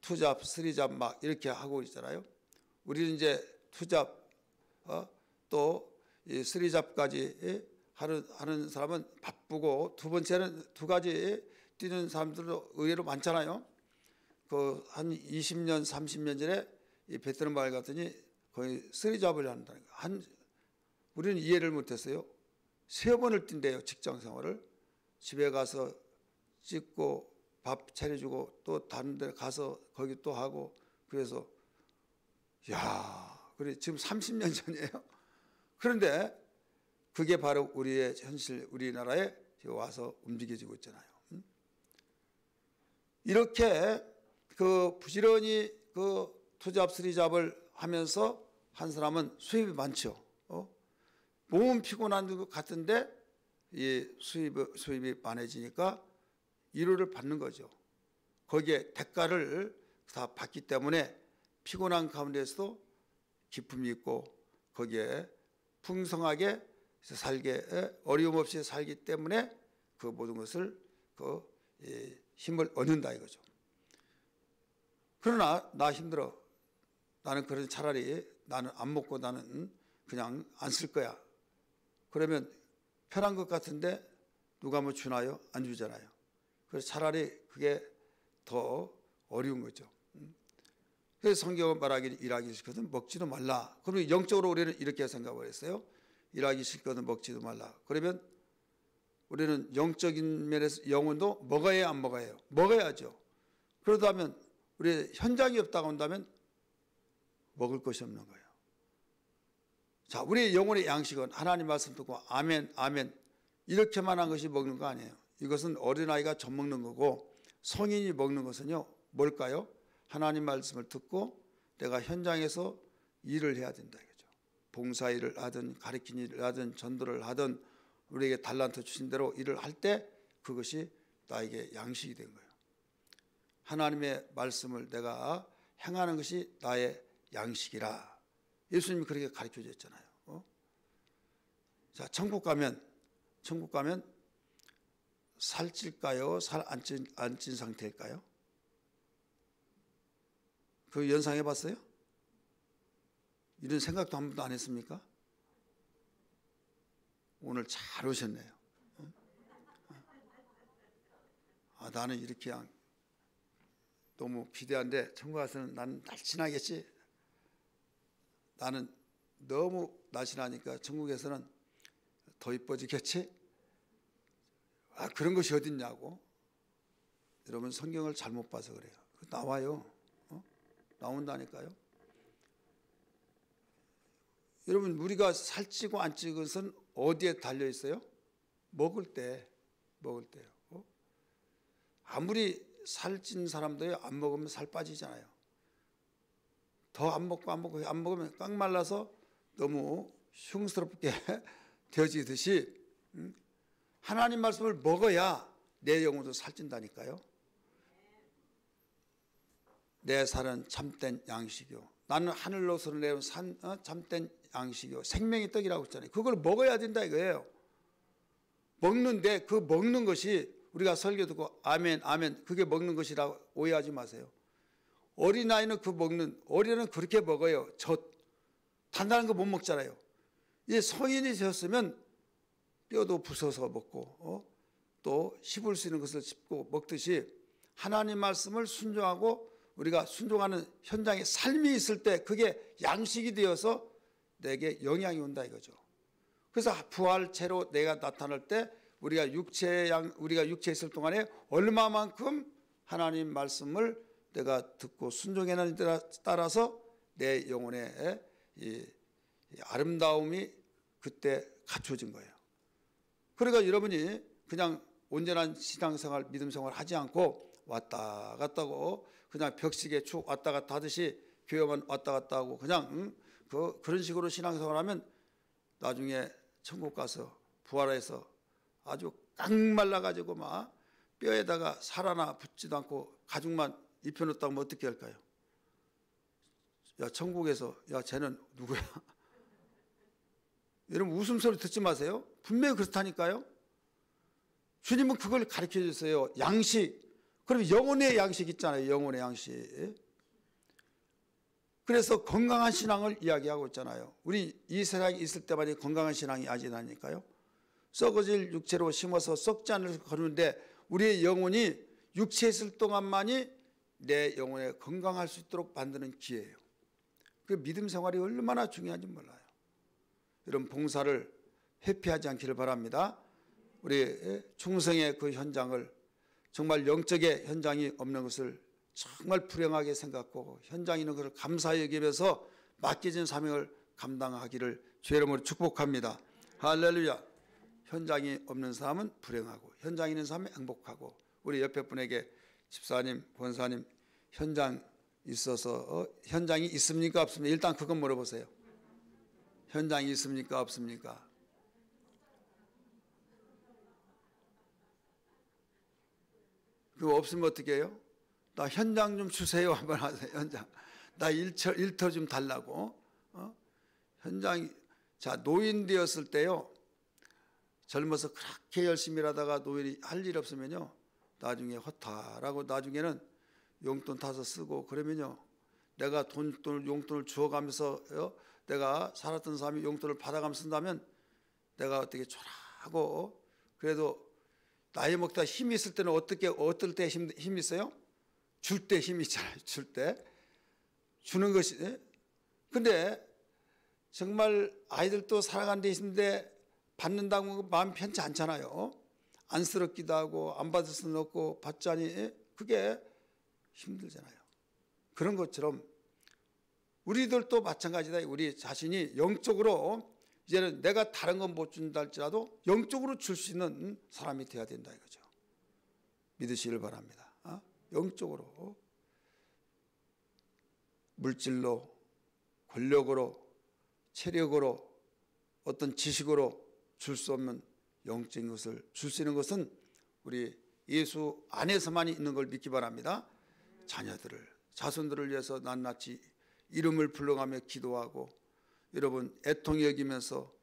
투잡, 쓰리잡 막 이렇게 하고 있잖아요. 우리는 이제 투잡 또 이 쓰리잡까지 하는 사람은 바쁘고, 두 번째는 두 가지 뛰는 사람들도 의외로 많잖아요. 그 한 20년, 30년 전에 이 베트남 마을 갔더니 거의 쓰리잡을 한다는 거. 우리는 이해를 못했어요. 3번을 뛴대요. 직장 생활을. 집에 가서 찍고 밥 차려주고 또 다른 데 가서 거기 또 하고. 그래서 야, 그래 지금 30년 전이에요. 그런데 그게 바로 우리의 현실, 우리나라에 와서 움직여지고 있잖아요. 이렇게 그 부지런히 그 투잡, 쓰리잡을 하면서 한 사람은 수입이 많죠. 몸은 피곤한 것 같은데 이 수입이 많아지니까 위로를 받는 거죠. 거기에 대가를 다 받기 때문에 피곤한 가운데서도 기쁨이 있고 거기에 풍성하게 살게, 어려움 없이 살기 때문에 그 모든 것을 힘을 얻는다 이거죠. 그러나 나 힘들어. 나는 그래서 차라리 나는 안 먹고 나는 그냥 안 쓸 거야. 그러면 편한 것 같은데 누가 뭐 주나요? 안 주잖아요. 그래서 차라리 그게 더 어려운 거죠. 그래서 성경은 말하기를 일하기 싫거든 먹지도 말라. 그러면 영적으로 우리는 이렇게 생각을 했어요. 일하기 싫거든 먹지도 말라. 그러면 우리는 영적인 면에서 영혼도 먹어야 안 먹어요? 먹어야죠. 그러다면 우리 현장이 없다고 한다면 먹을 것이 없는 거예요. 자, 우리의 영혼의 양식은 하나님 말씀 듣고 아멘 아멘 이렇게만 한 것이 먹는 거 아니에요. 이것은 어린아이가 젖 먹는 거고 성인이 먹는 것은요 뭘까요? 하나님 말씀을 듣고 내가 현장에서 일을 해야 된다 이거죠. 봉사일을 하든 가르치는 일을 하든 전도를 하든 우리에게 달란트 주신 대로 일을 할 때 그것이 나에게 양식이 된 거예요. 하나님의 말씀을 내가 행하는 것이 나의 양식이라. 예수님이 그렇게 가르쳐 줬잖아요. 자, 천국 가면 살찔까요? 살 안 찐 상태일까요? 그 연상해 봤어요? 이런 생각도 한 번도 안 했습니까? 오늘 잘 오셨네요. 나는 이렇게 너무 기대한데 천국 가서는 나는 날씬하겠지. 나는 너무 날씬하니까 천국에서는 더 이뻐지겠지. 그런 것이 어딨냐고. 여러분 성경을 잘못 봐서 그래요. 나와요. 나온다니까요. 여러분 우리가 살찌고 안 찌는 것은 어디에 달려 있어요? 먹을 때요. 아무리 살찐 사람도요, 안 먹으면 살 빠지잖아요. 더 안 먹으면 꽉 말라서 너무 흉스럽게 되어지듯이 하나님 말씀을 먹어야 내 영혼도 살찐다니까요. 내 살은 참된 양식이요, 나는 하늘로서 내려온 참된 양식이요, 생명의 떡이라고 했잖아요. 그걸 먹어야 된다 이거예요. 먹는데 그 먹는 것이, 우리가 설교 듣고 아멘 아멘 그게 먹는 것이라고 오해하지 마세요. 어린아이는 어린아이는 그렇게 먹어요. 단단한 거 못 먹잖아요. 이 성인이 되었으면 뼈도 부숴서 먹고 또 씹을 수 있는 것을 씹고 먹듯이 하나님 말씀을 순종하고 우리가 순종하는 현장에 삶이 있을 때 그게 양식이 되어서 내게 영향이 온다 이거죠. 그래서 부활체로 내가 나타날 때 우리가 육체에 있을 동안에 얼마만큼 하나님 말씀을 내가 듣고 순종하는 데 따라서 내 영혼의 이 아름다움이 그때 갖춰진 거예요. 그러니까 여러분이 그냥 온전한 신앙생활, 믿음생활 하지 않고 왔다 갔다 하고 그냥 벽식에 축 왔다 갔다 하듯이 교회만 왔다 갔다 하고 그냥 그런 식으로 신앙생활하면 나중에 천국 가서 부활해서 아주 깡 말라가지고 막 뼈에다가 살 하나 붙지도 않고 가죽만 입혀놓았다 하면 어떻게 할까요? 야, 천국에서 야 쟤는 누구야? 여러분 웃음소리 듣지 마세요. 분명히 그렇다니까요. 주님은 그걸 가르쳐 주세요. 양식. 그럼 영혼의 양식 있잖아요. 영혼의 양식. 그래서 건강한 신앙을 이야기하고 있잖아요. 우리 이 세상에 있을 때만이 건강한 신앙이 아니라니까요. 썩어질 육체로 심어서 썩지 않을 거는데 우리의 영혼이 육체에 있을 동안만이 내 영혼에 건강할 수 있도록 만드는 기회예요. 그 믿음 생활이 얼마나 중요한지 몰라요. 이런 봉사를 회피하지 않기를 바랍니다. 우리 충성의 그 현장을, 정말 영적의 현장이 없는 것을 정말 불행하게 생각하고 현장에 있는 것을 감사히 여기면서 맡겨진 사명을 감당하기를 주의 이름으로 축복합니다. 할렐루야. 현장이 없는 사람은 불행하고 현장에 있는 사람은 행복하고, 우리 옆에 분에게 집사님, 권사님 현장 있어서 현장이 있습니까 없습니까? 일단 그건 물어보세요. 현장이 있습니까 없습니까? 그거 없으면 어떻게 해요? 나 현장 좀 주세요 한번 하세요. 현장. 나 일터 좀 달라고. 현장이, 자, 노인 되었을 때요, 젊어서 그렇게 열심히 일하다가 노인이 할 일 없으면요 나중에 허탈하고 나중에는 용돈 타서 쓰고 그러면요, 내가 용돈을 주어가면서 내가 살았던 사람이 용돈을 받아가면서 쓴다면 내가 어떻게 초라하고, 그래도 나이 먹다 힘이 있을 때는 어떨 때 힘이 있어요? 줄 때 힘이 있잖아요. 줄 때 주는 것이. 근데 정말 아이들도 살아가는 데 있는데 받는다고 마음 편치 않잖아요. 안쓰럽기도 하고 안 받을 수는 없고 받자니 그게 힘들잖아요. 그런 것처럼 우리들도 마찬가지다. 우리 자신이 영적으로 이제는 내가 다른 건 못 준다 할지라도 영적으로 줄 수 있는 사람이 되어야 된다 이거죠. 믿으시길 바랍니다. 영적으로, 물질로, 권력으로, 체력으로, 어떤 지식으로 줄 수 없는 영적인 것을 줄 수 있는 것은 우리 예수 안에서만 있는 걸 믿기 바랍니다. 자녀들을, 자손들을 위해서 낱낱이 이름을 불러가며 기도하고, 여러분 애통히 여기면서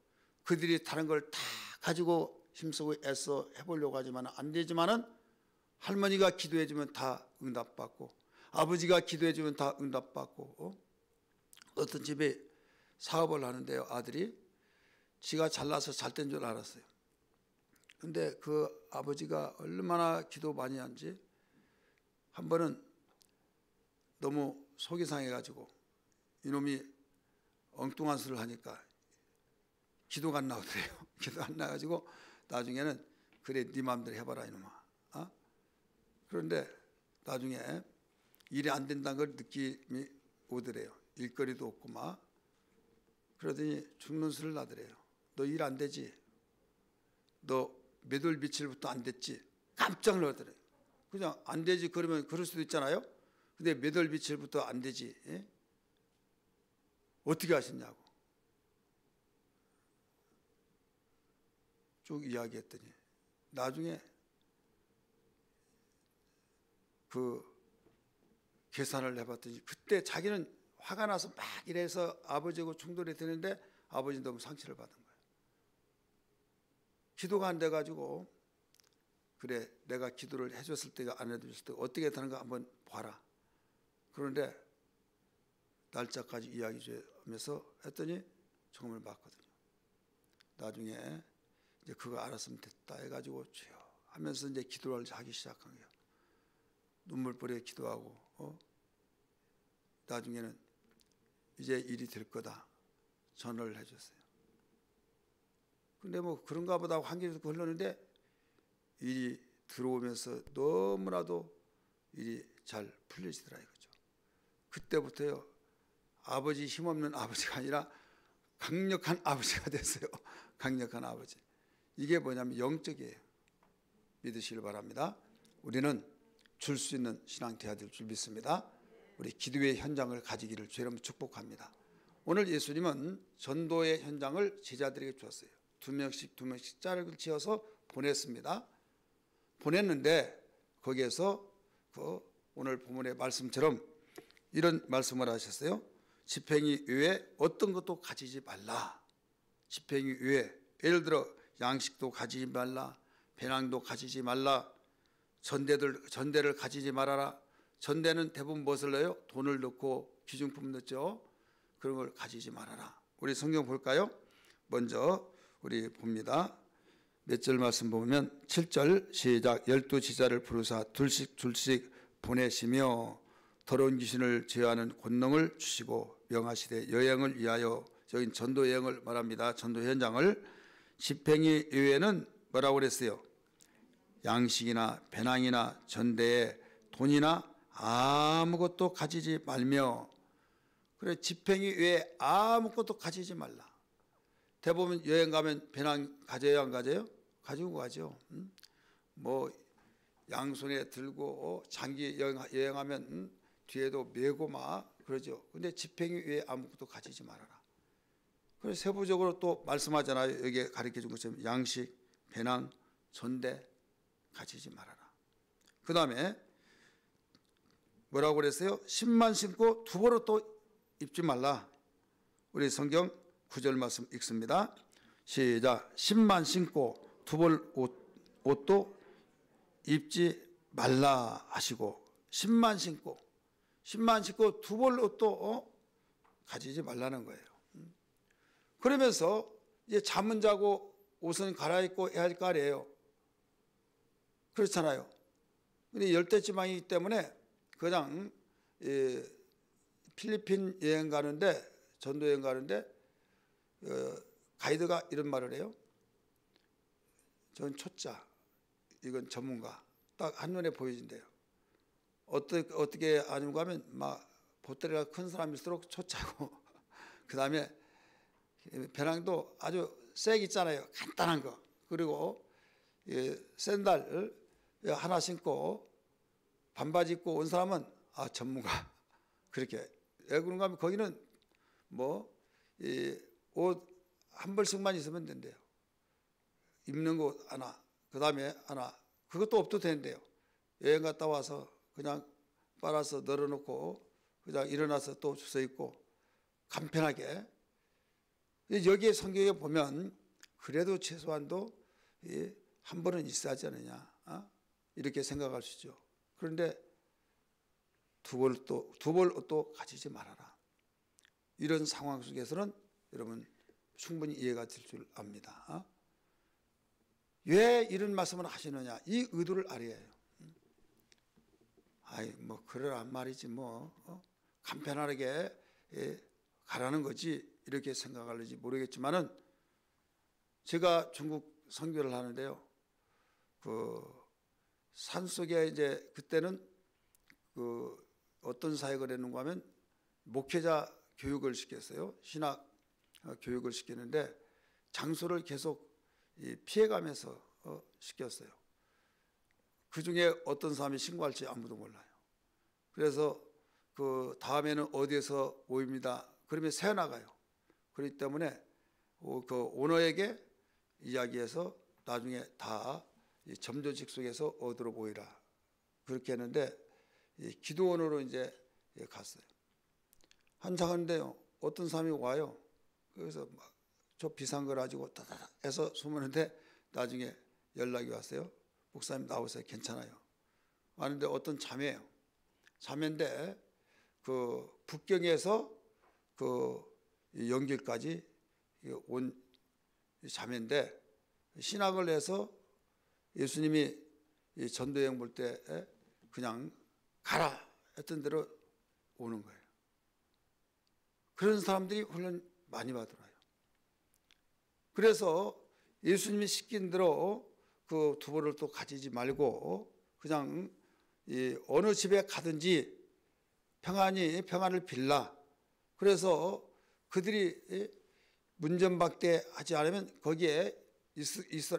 그들이 다른 걸 다 가지고 힘쓰고 애써 해보려고 하지만 안 되지만은 할머니가 기도해주면 다 응답받고, 아버지가 기도해주면 다 응답받고. 어떤 집에 사업을 하는데요, 아들이 지가 잘나서 잘 된 줄 알았어요. 근데 그 아버지가 얼마나 기도 많이 한지 한 번은 너무 속이 상해가지고 이놈이 엉뚱한 소리를 하니까 기도가 안 나오더래요. 기도가 안 나가지고 나중에는 그래 네 마음대로 해봐라 이놈아. 그런데 나중에 일이 안 된다는 걸 느낌이 오더래요. 일거리도 없고 막. 그러더니 죽는 수를 나더래요. 너 일 안 되지? 너 몇 월 며칠부터 안 됐지? 깜짝 놀라더래요. 그냥 안 되지 그러면 그럴 수도 있잖아요. 근데 몇 월 며칠부터 안 되지? 예? 어떻게 하셨냐고 쭉 이야기했더니 나중에 그 계산을 해봤더니 그때 자기는 화가 나서 막 이래서 아버지하고 충돌이 되는데 아버지 너무 상처를 받은 거예요. 기도가 안 돼가지고 그래 내가 기도를 해줬을 때가 안 해줬을 때 어떻게 되는가 한번 봐라. 그런데 날짜까지 이야기하면서 했더니 정말 맞거든요. 나중에 이제 그거 알았으면 됐다 해가지고 주여 하면서 이제 기도를 하기 시작한 거예요. 눈물버리게 기도하고 나중에는 이제 일이 될 거다 전화를 해줬어요. 근데 뭐 그런가 보다 환경이 흘렀는데 일이 들어오면서 너무나도 일이 잘 풀려지더라 이거죠. 그때부터요 아버지 힘없는 아버지가 아니라 강력한 아버지가 됐어요. 강력한 아버지. 이게 뭐냐면 영적이에요. 믿으시길 바랍니다. 우리는 줄 수 있는 신앙 돼야 될 줄 믿습니다. 우리 기도의 현장을 가지기를 주의 이름으로 축복합니다. 오늘 예수님은 전도의 현장을 제자들에게 주었어요. 두 명씩 짝을 지어서 보냈습니다. 보냈는데 거기에서 그 오늘 본문의 말씀처럼 이런 말씀을 하셨어요. 지팽이 위에 어떤 것도 가지지 말라. 지팽이 위에 예를 들어 양식도 가지지 말라. 배낭도 가지지 말라. 전대를 가지지 말아라. 전대는 대부분 무엇을 넣어요? 돈을 넣고 귀중품 넣죠. 그런 걸 가지지 말아라. 우리 성경 볼까요? 먼저 우리 봅니다. 몇 절 말씀 보면 7절 시작. 12지자를 부르사 둘씩 보내시며 더러운 귀신을 제어하는 권능을 주시고 명하시되 여행을 위하여 저긴 전도 여행을 말합니다. 전도 현장을 지팽이 이외에는 뭐라고 그랬어요? 양식이나 배낭이나 전대에 돈이나 아무것도 가지지 말며 그래 지팽이 외에 아무것도 가지지 말라. 대부분 여행 가면 배낭 가져요 안 가져요? 가지고 가죠. 뭐 양손에 들고 장기 여행하면 뒤에도 메고 막 그러죠. 근데 지팽이 외에 아무것도 가지지 말아라. 그래서 세부적으로 또 말씀하잖아요. 여기에 가르쳐 준 것처럼 양식, 배낭, 전대 가지지 말아라. 그 다음에 뭐라고 그랬어요? 10만 신고 두 벌 옷도 입지 말라. 우리 성경 9절 말씀 읽습니다. 시작. 10만 신고 두 벌 옷도 입지 말라 하시고 10만 신고 두 벌 옷도 가지지 말라는 거예요. 그러면서 이제 잠은 자고 옷은 갈아입고 해야 할 거 아니에요. 그렇잖아요. 근데 열대지방이기 때문에 그냥 필리핀 여행 가는데 전도 여행 가는데 가이드가 이런 말을 해요. 전 초짜, 이건 전문가. 딱 한눈에 보여진대요. 어떻게 아는가 하면 막 보따리가 큰 사람일수록 초짜고 그 다음에 배낭도 아주 색 있잖아요. 간단한 거. 그리고 샌들 하나 신고 반바지 입고 온 사람은 전문가. 그렇게. 왜 그런가 하면 거기는 뭐 옷 한 벌씩만 있으면 된대요. 입는 거 하나, 그 다음에 하나, 그것도 없도 된대요. 여행 갔다 와서 그냥 빨아서 널어놓고 그냥 일어나서 또 주워 입고 간편하게. 여기에 성경에 보면 그래도 최소한도 한 번은 있어야 하지 않느냐 이렇게 생각할 수 있죠. 그런데 두 벌 옷도 가지지 말아라. 이런 상황 속에서는 여러분 충분히 이해가 될 줄 압니다. 왜 이런 말씀을 하시느냐? 이 의도를 알아야 해요. 뭐 그러란 말이지 뭐 간편하게 가라는 거지 이렇게 생각할지 모르겠지만은 제가 중국 선교를 하는데요. 그 산속에 이제 그때는 어떤 사역을 했는가 하면 목회자 교육을 시켰어요. 신학 교육을 시키는데 장소를 계속 피해가면서 시켰어요. 그 중에 어떤 사람이 신고할지 아무도 몰라요. 그래서 그 다음에는 어디에서 모입니다. 그러면 새어나가요. 그렇기 때문에 그 오너에게 이야기해서 나중에 다 점조직 속에서 어디로 모이라 그렇게 했는데 기도원으로 이제 갔어요. 한참 하는데요, 어떤 사람이 와요. 그래서 막 저 비싼 걸 가지고 따다닥 해서 숨었는데 나중에 연락이 왔어요. 목사님 나오세요. 괜찮아요. 왔는데 어떤 자매예요. 자매인데 그 북경에서 그 연길까지 온 자매인데 신학을 해서 예수님이 전도여행 볼 때 그냥 가라 했던 대로 오는 거예요. 그런 사람들이 훈련 많이 받더라고요. 그래서 예수님이 시킨 대로 그 두부를 또 가지지 말고 그냥 어느 집에 가든지 평안을 빌라. 그래서 그들이 문전박대 하지 않으면 거기에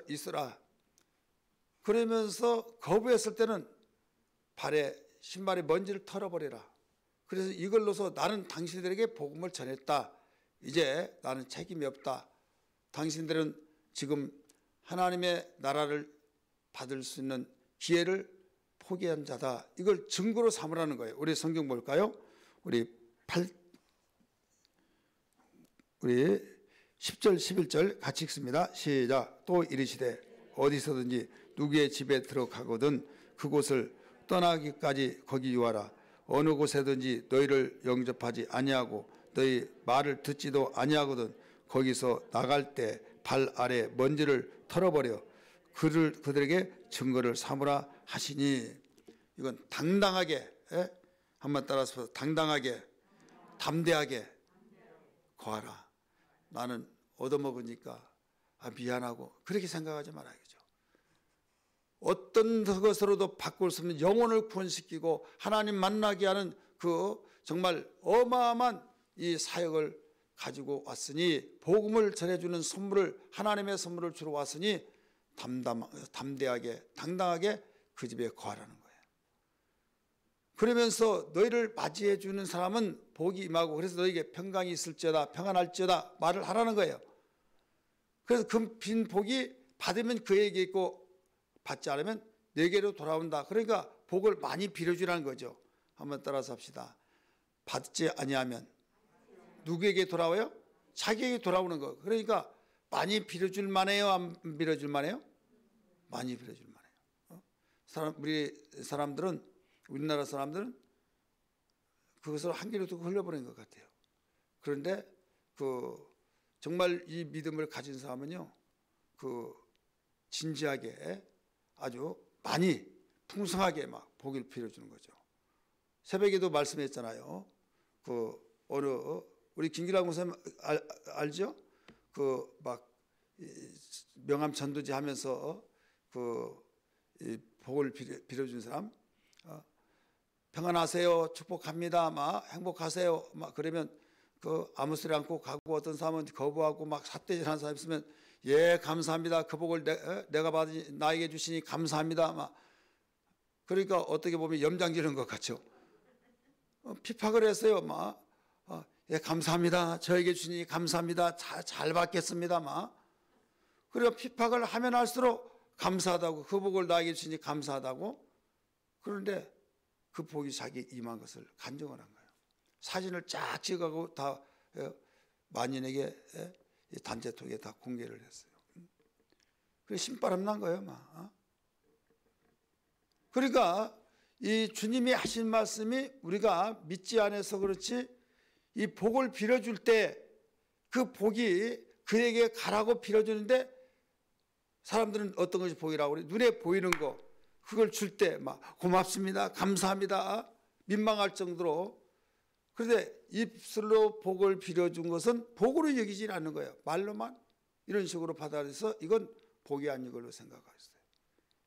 있으라. 그러면서 거부했을 때는 발에 신발에 먼지를 털어버리라. 그래서 이걸로서 나는 당신들에게 복음을 전했다. 이제 나는 책임이 없다. 당신들은 지금 하나님의 나라를 받을 수 있는 기회를 포기한 자다. 이걸 증거로 삼으라는 거예요. 우리 성경 볼까요? 우리 10절 11절 같이 읽습니다. 시작. 또 이르시되 어디서든지 누구의 집에 들어가거든 그곳을 떠나기까지 거기 유하라. 어느 곳에든지 너희를 영접하지 아니하고 너희 말을 듣지도 아니하거든 거기서 나갈 때 발 아래 먼지를 털어버려 그들에게 증거를 삼으라 하시니. 이건 당당하게, 한번 따라서 당당하게 담대하게 거하라. 나는 얻어먹으니까 미안하고 그렇게 생각하지 말아야죠. 어떤 것으로도 바꿀 수 없는 영혼을 구원시키고 하나님 만나게 하는 그 정말 어마어마한 이 사역을 가지고 왔으니, 복음을 전해주는 선물을, 하나님의 선물을 주러 왔으니 담대하게 당당하게 그 집에 거하라는 거예요. 그러면서 너희를 맞이해 주는 사람은 복이 임하고 그래서 너희에게 평강이 있을지어다 평안할지어다 말을 하라는 거예요. 그래서 그 빈 복이 받으면 그에게 있고 받지 않으면 내게로 돌아온다. 그러니까 복을 많이 빌어주라는 거죠. 한번 따라서 합시다. 받지 아니하면 누구에게 돌아와요? 자기에게 돌아오는 거. 그러니까 많이 빌어줄 만해요? 안 빌어줄 만해요? 많이 빌어줄 만해요. 우리나라 사람들은 그것을 한 귀로 듣고 흘려버린 것 같아요. 그런데 정말 이 믿음을 가진 사람은요, 진지하게 아주 많이 풍성하게 막 복을 빌어주는 거죠. 새벽에도 말씀했잖아요. 우리 김기락 목사님 알죠? 막 명함 전도지 하면서 복을 빌어준 사람, 평안하세요, 축복합니다, 막 행복하세요, 막 그러면 아무 소리 않고 가고, 어떤 사람은 거부하고 막 삿대질하는 사람 있으면 예 감사합니다, 그 복을 내가 받으니 나에게 주시니 감사합니다, 막 그러니까 어떻게 보면 염장지는 것 같죠. 피팍을 했어요. 막 예 감사합니다, 저에게 주시니 감사합니다, 잘 받겠습니다, 막 그리고 피팍을 하면 할수록 감사하다고, 그 복을 나에게 주시니 감사하다고. 그런데 그 복이 자기 임한 것을 간증을 한 거예요. 사진을 쫙 찍어가고 다 만인에게 단체톡에 다 공개를 했어요. 그래서 신바람 난 거예요, 막. 그러니까 이 주님이 하신 말씀이 우리가 믿지 않아서 그렇지, 이 복을 빌어줄 때 그 복이 그에게 가라고 빌어주는데 사람들은 어떤 것이 복이라고 그래? 눈에 보이는 거, 그걸 줄 때 막 고맙습니다, 감사합니다, 민망할 정도로. 그런데 입술로 복을 빌어준 것은 복으로 여기지 않는 거예요. 말로만 이런 식으로 받아들여서 이건 복이 아닌 걸로 생각하고 있어요.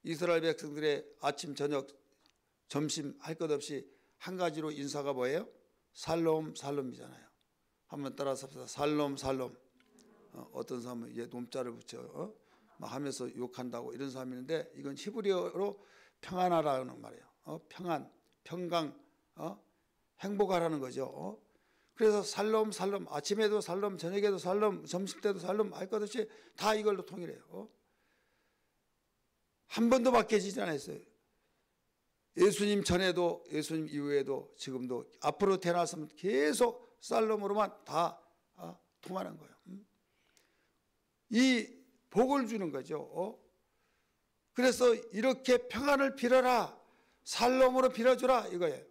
이스라엘 백성들의 아침, 저녁, 점심 할 것 없이 한 가지로 인사가 뭐예요? 살롬, 살롬이잖아요. 한번 따라서 합시다. 살롬, 살롬. 어떤 사람은 이제 놈자를 붙여 막 하면서 욕한다고 이런 사람이 있는데 이건 히브리어로 평안하라는 말이에요. 평안, 평강, 행복하라는 거죠. 그래서 살롬, 살롬, 아침에도 살롬, 저녁에도 살롬, 점심때도 살롬 할 것 없이 다 이걸로 통일해요. 한 번도 바뀌지 않았어요. 예수님 전에도 예수님 이후에도 지금도 앞으로 태어났으면 계속 살롬으로만 다 통하는 거예요. 이 복을 주는 거죠. 그래서 이렇게 평안을 빌어라, 살롬으로 빌어주라 이거예요.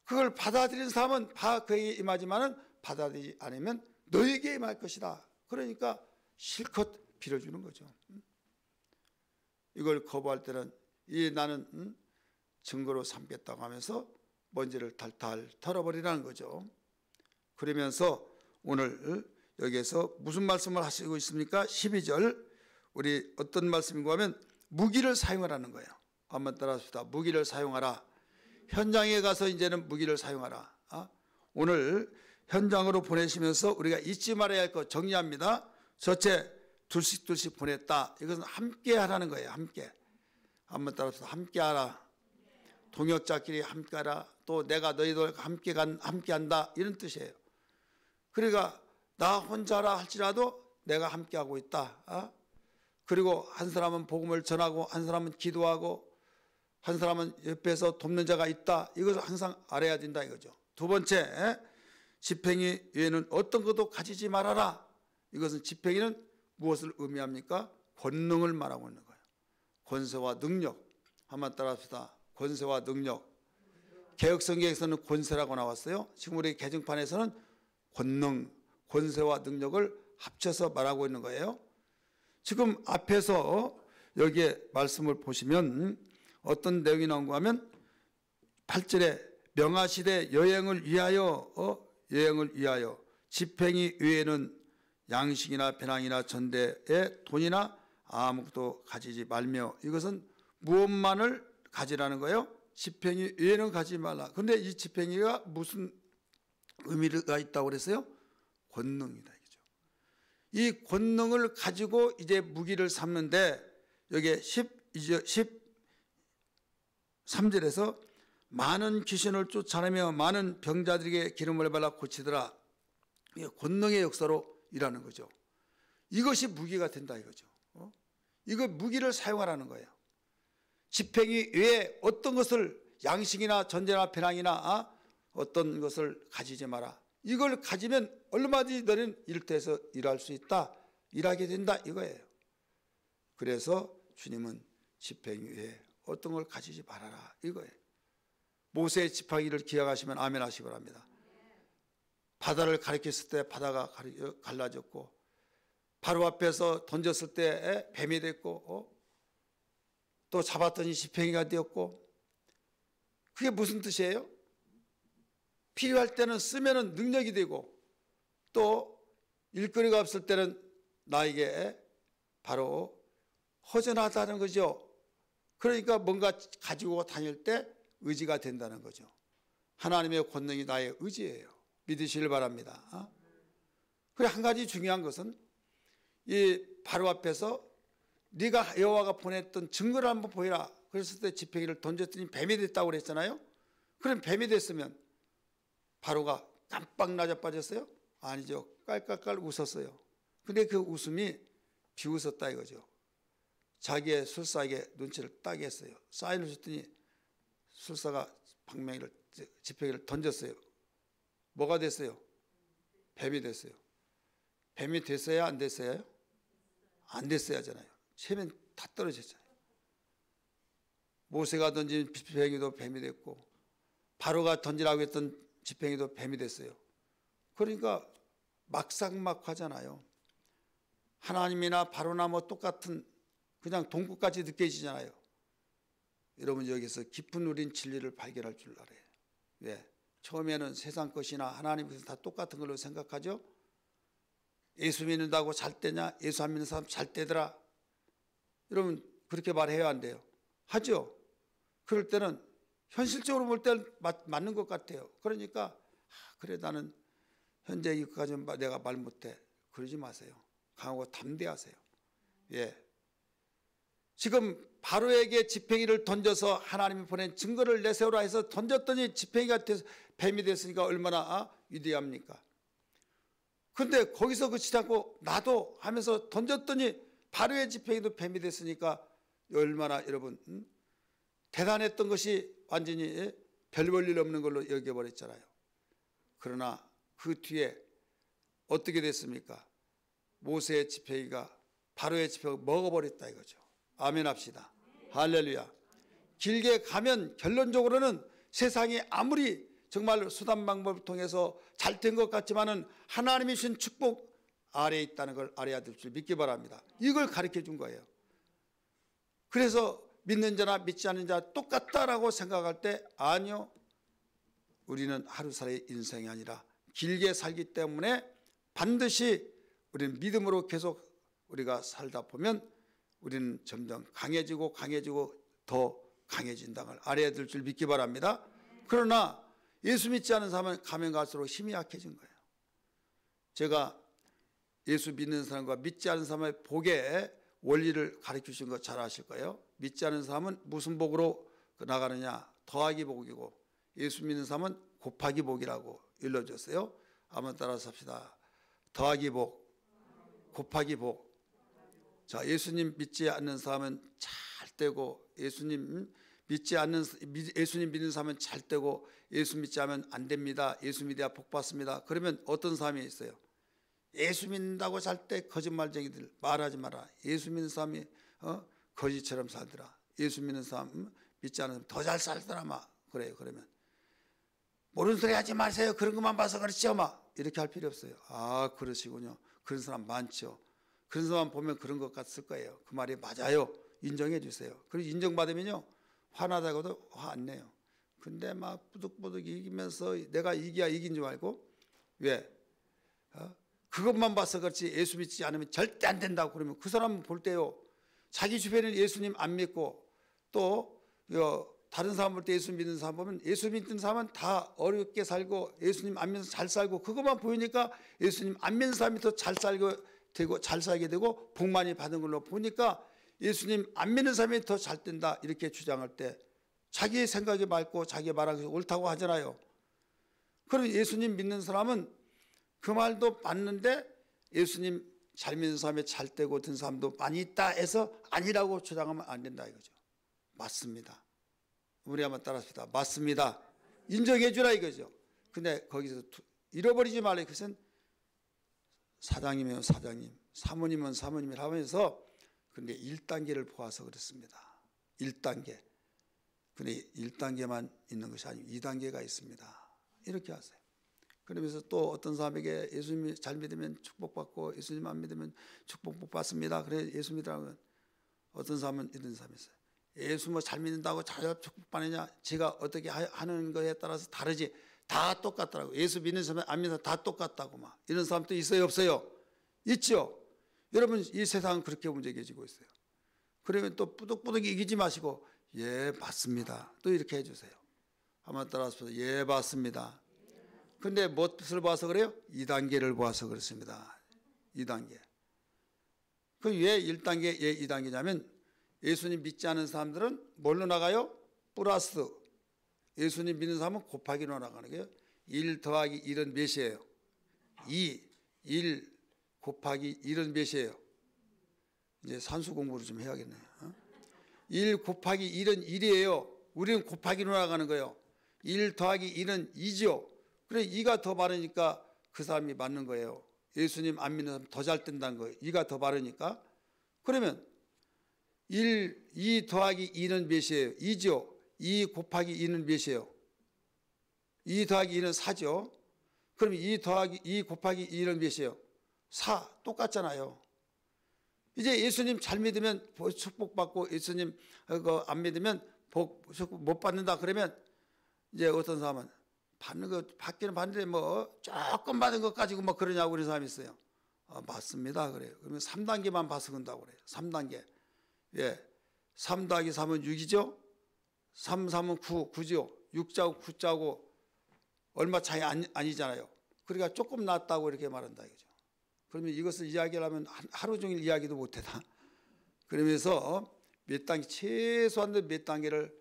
그걸 받아들인 사람은 다 그에게 임하지만은 받아들이지 않으면 너에게 임할 것이다. 그러니까 실컷 빌어주는 거죠. 이걸 거부할 때는 나는 증거로 삼겠다고 하면서 먼지를 탈탈 털어버리라는 거죠. 그러면서 오늘 여기에서 무슨 말씀을 하시고 있습니까? 12절 우리 어떤 말씀인가 하면 무기를 사용하라는 거예요. 한번 따라합시다. 무기를 사용하라. 현장에 가서 이제는 무기를 사용하라. 오늘 현장으로 보내시면서 우리가 잊지 말아야 할 것 정리합니다. 첫째, 둘씩 보냈다. 이것은 함께 하라는 거예요. 함께. 한번 따라서 함께 하라. 동역자끼리 함께 하라. 또 내가 너희들과 함께 한다. 이런 뜻이에요. 그러니까 나 혼자라 할지라도 내가 함께 하고 있다. 그리고 한 사람은 복음을 전하고 한 사람은 기도하고 한 사람은 옆에서 돕는 자가 있다. 이것을 항상 알아야 된다 이거죠. 두 번째, 집행위 외에는 어떤 것도 가지지 말아라. 이것은 집행위는 무엇을 의미합니까? 권능을 말하고 있는 거예요. 권세와 능력. 한번 따라합시다. 권세와 능력. 개혁성경에서는 권세라고 나왔어요. 지금 우리 개정판에서는 권능, 권세와 능력을 합쳐서 말하고 있는 거예요. 지금 앞에서 여기에 말씀을 보시면 어떤 내용이 나온가 하면 8절에 명하시되 여행을 위하여 집행위 외에는 양식이나 배낭이나 전대에 돈이나 아무것도 가지지 말며. 이것은 무엇만을 가지라는 거예요? 집행위 외에는 가지지 말라. 그런데 이 집행위가 무슨 의미가 있다고 그랬어요? 권능이다. 이 권능을 가지고 이제 무기를 삼는데 여기에 13절에서 많은 귀신을 쫓아내며 많은 병자들에게 기름을 발라 고치더라. 권능의 역사로 일하는 거죠. 이것이 무기가 된다 이거죠. 이거 무기를 사용하라는 거예요. 집행위 외에 어떤 것을 양식이나 전제나 배낭이나 어떤 것을 가지지 마라. 이걸 가지면 얼마든지 너는 일터에서 일할 수 있다. 일하게 된다 이거예요. 그래서 주님은 집행위 외에 어떤 걸 가지지 말아라 이거예요. 모세의 지팡이를 기억하시면 아멘 하시기 바랍니다. 바다를 가리켰을 때 바다가 갈라졌고 바로 앞에서 던졌을 때 뱀이 됐고 또 잡았더니 지팡이가 되었고 그게 무슨 뜻이에요? 필요할 때는 쓰면은 능력이 되고 또 일거리가 없을 때는 나에게 바로 허전하다는 거죠. 그러니까 뭔가 가지고 다닐 때 의지가 된다는 거죠. 하나님의 권능이 나의 의지예요. 믿으시길 바랍니다. 그리고 한 가지 중요한 것은 이 바로 앞에서 네가 여호와가 보냈던 증거를 한번 보여라. 그랬을 때 지팡이를 던졌더니 뱀이 됐다고 그랬잖아요. 그럼 뱀이 됐으면 바로가 깜빡 낮아 빠졌어요? 아니죠. 깔깔깔 웃었어요. 근데 그 웃음이 비웃었다 이거죠. 자기의 술사에게 눈치를 딱 했어요. 사인을 줬더니 술사가 지팡이를 던졌어요. 뭐가 됐어요? 뱀이 됐어요. 뱀이 됐어야 안 됐어요? 안 됐어야 하잖아요. 세면 다 떨어졌잖아요. 모세가 던진 지팡이도 뱀이 됐고 바로가 던지라고 했던 지팡이도 뱀이 됐어요. 그러니까 막상막하잖아요. 하나님이나 바로나 뭐 똑같은 그냥 동급같이 느껴지잖아요. 여러분 여기서 깊은 우린 진리를 발견할 줄 알아요. 왜? 처음에는 세상 것이나 하나님 것은 다 똑같은 걸로 생각하죠. 예수 믿는다고 잘 되냐? 예수 안 믿는 사람 잘 되더라. 여러분 그렇게 말해야 안 돼요. 하죠. 그럴 때는 현실적으로 볼 때는 맞는 것 같아요. 그러니까 그래 나는 현재 이것까지는 내가 말 못해. 그러지 마세요. 강하고 담대하세요. 예. 지금 바로에게 지팡이를 던져서 하나님이 보낸 증거를 내세우라 해서 던졌더니 지팡이가 돼서 뱀이 됐으니까 얼마나 위대합니까? 근데 거기서 그치지 않고 나도 하면서 던졌더니 바로의 지팡이도 뱀이 됐으니까 얼마나 여러분 대단했던 것이 완전히 별 볼 일 없는 걸로 여겨버렸잖아요. 그러나 그 뒤에 어떻게 됐습니까? 모세의 지팡이가 바로의 지팡이가 먹어버렸다 이거죠. 아멘 합시다. 할렐루야. 길게 가면 결론적으로는 세상이 아무리 정말 수단 방법을 통해서 잘 된 것 같지만은 하나님이 주신 축복 아래에 있다는 걸 알아야 될 줄 믿기 바랍니다. 이걸 가르쳐 준 거예요. 그래서 믿는 자나 믿지 않는 자 똑같다라고 생각할 때 아니요. 우리는 하루살이의 인생이 아니라 길게 살기 때문에 반드시 우리는 믿음으로 계속 우리가 살다 보면 우리는 점점 강해지고 더 강해진다는 걸 알아야 될 줄 믿기 바랍니다. 그러나 예수 믿지 않은 사람은 가면 갈수록 힘이 약해진 거예요. 제가 예수 믿는 사람과 믿지 않은 사람의 복의 원리를 가르쳐 주신 거 잘 아실 거예요. 믿지 않은 사람은 무슨 복으로 나가느냐? 더하기 복이고 예수 믿는 사람은 곱하기 복이라고 일러줬어요. 한번 따라서 합시다. 더하기 복, 곱하기 복. 자, 예수님 믿지 않는 사람은 잘 되고 예수님 믿는 사람은 잘 되고 예수 믿지 않으면 안 됩니다. 예수 믿어야 복 받습니다. 그러면 어떤 사람이 있어요? 예수 믿는다고 살 때 거짓말쟁이들 말하지 마라. 예수 믿는 사람이 거지처럼 살더라. 예수 믿는 사람 믿지 않는 사람 더 잘 살더라 막 그래요. 그러면 모르는 소리 하지 마세요. 그런 것만 봐서 그렇죠 막 이렇게 할 필요 없어요. 아 그러시군요. 그런 사람 많죠. 그런 사람 보면 그런 것 같을 거예요. 그 말이 맞아요. 인정해 주세요. 그리고 인정받으면요 화나다고도 화 안 내요. 근데 막 부득부득 이기면서 내가 이긴 줄 알고 왜? 그것만 봐서 그렇지 예수 믿지 않으면 절대 안 된다고 그러면 그 사람 볼 때요 자기 주변에 예수님 안 믿고 또 다른 사람 볼 때 예수 믿는 사람 보면 예수 믿는 사람은 다 어렵게 살고 예수님 안 믿는 잘 살고 그것만 보이니까 예수님 안 믿는 사람이 더 잘 살게 되고 잘 살게 되고 복 많이 받은 걸로 보니까 예수님 안 믿는 사람이 더 잘 된다 이렇게 주장할 때 자기의 생각이 맑고 자기 말하기 옳다고 하잖아요. 그럼 예수님 믿는 사람은 그 말도 맞는데 예수님 잘 믿는 사람이 잘 되고 든 사람도 많이 있다 해서 아니라고 주장하면 안 된다 이거죠. 맞습니다. 우리 한번 따라합시다. 맞습니다. 인정해 주라 이거죠. 근데 거기서 잃어버리지 말라. 그것은 사장이면 사장님, 사모님은 사모님이라 하면서 근데 1단계를 보아서 그렇습니다. 1단계. 근데 1단계만 있는 것이 아니고 2단계가 있습니다. 이렇게 하세요. 그러면서 또 어떤 사람에게 예수님 잘 믿으면 축복받고 예수님 안 믿으면 축복 못 받습니다. 그래 예수 믿으라면 어떤 사람은 이런 사람이 있어요. 예수 뭐 잘 믿는다고 잘 축복받느냐? 제가 어떻게 하는 거에 따라서 다르지. 다 똑같더라고. 예수 믿는 사람 안 믿는 사람 다 똑같다고 막 이런 사람도 있어요 없어요? 있죠. 여러분 이 세상은 그렇게 움직여지고 있어요. 그러면 또 뿌득뿌득 이기지 마시고 예 맞습니다. 또 이렇게 해주세요. 한번 따라서 예 맞습니다. 근데 무엇을 봐서 그래요? 2단계를 봐서 그렇습니다. 2단계. 그 왜 1단계, 왜 2단계냐면 예수님 믿지 않은 사람들은 뭘로 나가요? 플러스. 예수님 믿는 사람은 곱하기로 나가는 거예요. 1 더하기 1은 몇이에요? 2. 1 곱하기 1은 몇이에요? 이제 산수 공부를 좀 해야겠네요. 1 곱하기 1은 1이에요. 우리는 곱하기로 나가는 거예요. 1 더하기 1은 2죠. 그래 2가 더 많으니까 그 사람이 맞는 거예요. 예수님 안 믿는 사람 더 잘 된다는 거예요. 2가 더 많으니까. 그러면 2 더하기 2는 몇이에요? 2죠. 2 곱하기 2는 몇이에요? 2 더하기 2는 4죠. 그럼 2 곱하기 2는 몇이에요? 4. 똑같잖아요. 이제 예수님 잘 믿으면 축복받고 예수님 안 믿으면 축복 못 받는다 그러면 이제 어떤 사람은 받는 거 받기는 받는데 뭐 조금 받은 것 가지고 뭐 그러냐고 그런 사람이 있어요. 맞습니다. 그래요. 그러면 3단계만 봐서 그런다고 그래요. 3단계. 예. 3 더하기 3은 6이죠. 3, 3은 9죠. 6자고 9자고 얼마 차이 아니잖아요. 그러니까 조금 낫다고 이렇게 말한다 이거죠. 그러면 이것을 이야기하려면 하루 종일 이야기도 못해다. 그러면서 몇 단계, 최소한 몇 단계를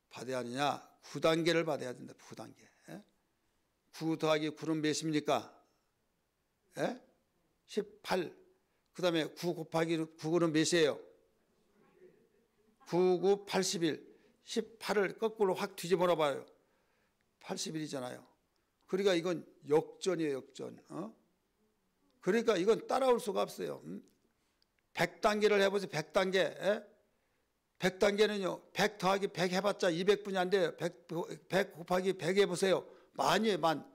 받아야 하느냐? 9단계를 받아야 된다. 9단계. 9 더하기 9는 몇입니까? 18. 그 다음에 9 곱하기 9는 몇이에요? 9, 9, 81. 18을 거꾸로 확 뒤집어 봐요. 81이잖아요. 그러니까 이건 역전이에요, 역전. 그러니까 이건 따라올 수가 없어요. 100단계를 해보세요. 100단계. 100단계는요. 100 더하기 100 해봤자 200분이 안 돼요. 100 곱하기 100 해보세요. 만이에요, 만.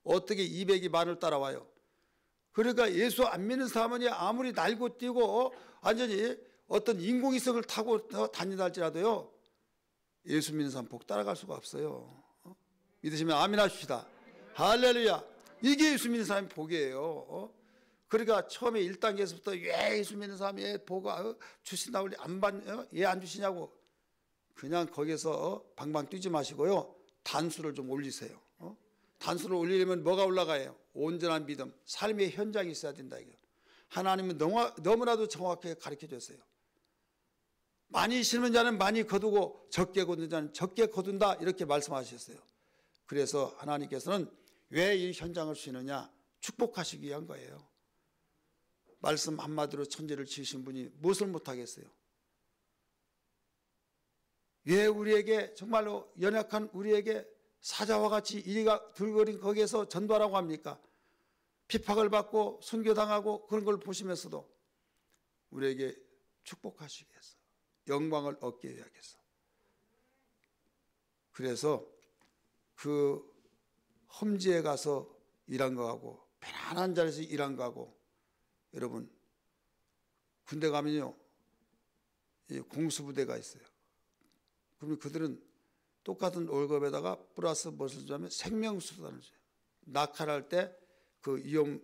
어떻게 200이 만을 따라와요? 그러니까 예수 안 믿는 사람은 아무리 날고 뛰고 완전히 어떤 인공위성을 타고 다니다 할지라도요. 예수 믿는 사람 복 따라갈 수가 없어요. 믿으시면 아멘 하십시다. 할렐루야. 이게 예수 믿는 사람의 복이에요. 그러니까 처음에 1단계에서부터 왜 예수 믿는 사람이 복 주신다고 얘 안 주시냐고 그냥 거기서 방방 뛰지 마시고요. 단수를 좀 올리세요. 단수를 올리려면 뭐가 올라가요? 온전한 믿음, 삶의 현장이 있어야 된다. 이거. 하나님은 너무나도 정확하게 가르쳐 줬어요. 많이 심는 자는 많이 거두고 적게 거둔 자는 적게 거둔다 이렇게 말씀하셨어요. 그래서 하나님께서는 왜 이 현장을 주시느냐? 축복하시기 위한 거예요. 말씀 한마디로 천지를 지으신 분이 무엇을 못하겠어요? 왜 우리에게 정말로 연약한 우리에게 사자와 같이 이리가 들거린 거기에서 전도하라고 합니까? 핍박을 받고 순교당하고 그런 걸 보시면서도 우리에게 축복하시기 위해서 영광을 얻기 위해서. 그래서 그 험지에 가서 일한 거하고 편안한 자리에서 일한 거하고 여러분 군대 가면요 공수부대가 있어요. 그러면 그들은 똑같은 월급에다가 플러스 무엇을 주냐면 생명수단을 줘요. 낙하할 때 그 위험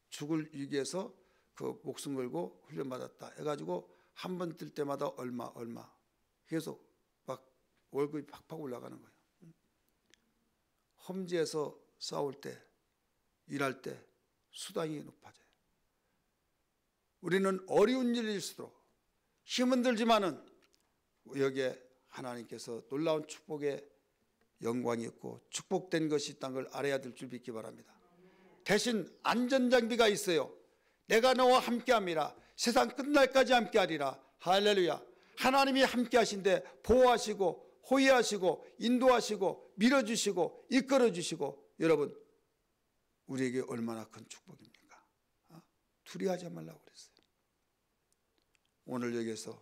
죽을 위기에서 그 목숨 걸고 훈련받았다 해가지고 한 번 뛸 때마다 얼마 계속 막 월급이 팍팍 올라가는 거예요. 험지에서 싸울 때 일할 때 수당이 높아져요. 우리는 어려운 일일수록 힘은 들지만은 여기에 하나님께서 놀라운 축복의 영광이 있고 축복된 것이 있다는 걸 알아야 될 줄 믿기 바랍니다. 대신 안전장비가 있어요. 내가 너와 함께함이라 세상 끝날까지 함께하리라. 할렐루야. 하나님이 함께하신데 보호하시고 호위하시고 인도하시고 밀어주시고 이끌어주시고 여러분 우리에게 얼마나 큰 축복입니까? 두려워하지 말라고 그랬어요. 오늘 여기에서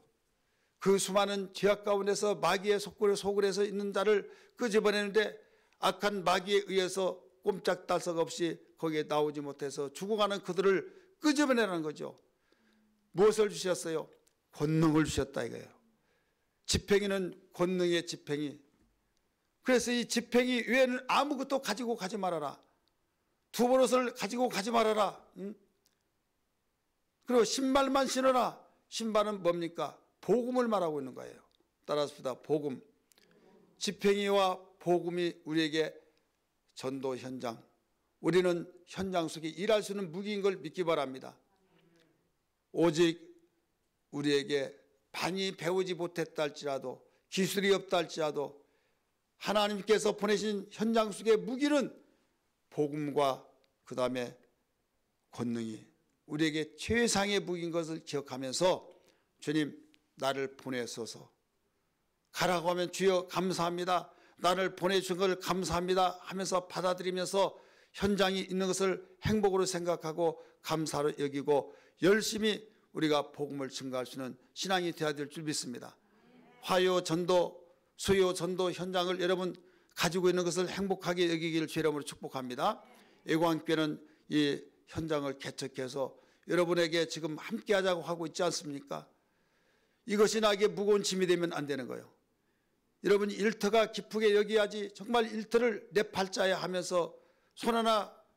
그 수많은 죄악 가운데서 마귀의 속을 해서 있는 자를 끄집어내는데 악한 마귀에 의해서 꼼짝달싹 없이 거기에 나오지 못해서 죽어가는 그들을 끄집어내라는 거죠. 무엇을 주셨어요? 권능을 주셨다 이거예요. 지팽이는 권능의 지팽이. 그래서 이 지팽이 외에는 아무것도 가지고 가지 말아라. 두버릇을 가지고 가지 말아라. 그리고 신발만 신어라. 신발은 뭡니까? 복음을 말하고 있는 거예요. 따라서 복음. 지팽이와 복음이 우리에게 전도 현장. 우리는 현장 속에 일할 수 있는 무기인 걸 믿기 바랍니다. 오직 우리에게 많이 배우지 못했다 할지라도 기술이 없다 할지라도 하나님께서 보내신 현장 속의 무기는 복음과 그 다음에 권능이 우리에게 최상의 무기인 것을 기억하면서 주님 나를 보내소서 가라고 하면 주여 감사합니다. 나를 보내준 걸 감사합니다 하면서 받아들이면서 현장이 있는 것을 행복으로 생각하고 감사로 여기고 열심히 우리가 복음을 증거할 수 있는 신앙이 되어야 될 줄 믿습니다. 화요 전도, 수요 전도 현장을 여러분 가지고 있는 것을 행복하게 여기기를 주의 이름으로 축복합니다. 애광교회는 이 현장을 개척해서 여러분에게 지금 함께 하자고 하고 있지 않습니까? 이것이 나에게 무거운 짐이 되면 안 되는 거예요. 여러분 일터가 기쁘게 여기야지 정말 일터를 내 팔자에 하면서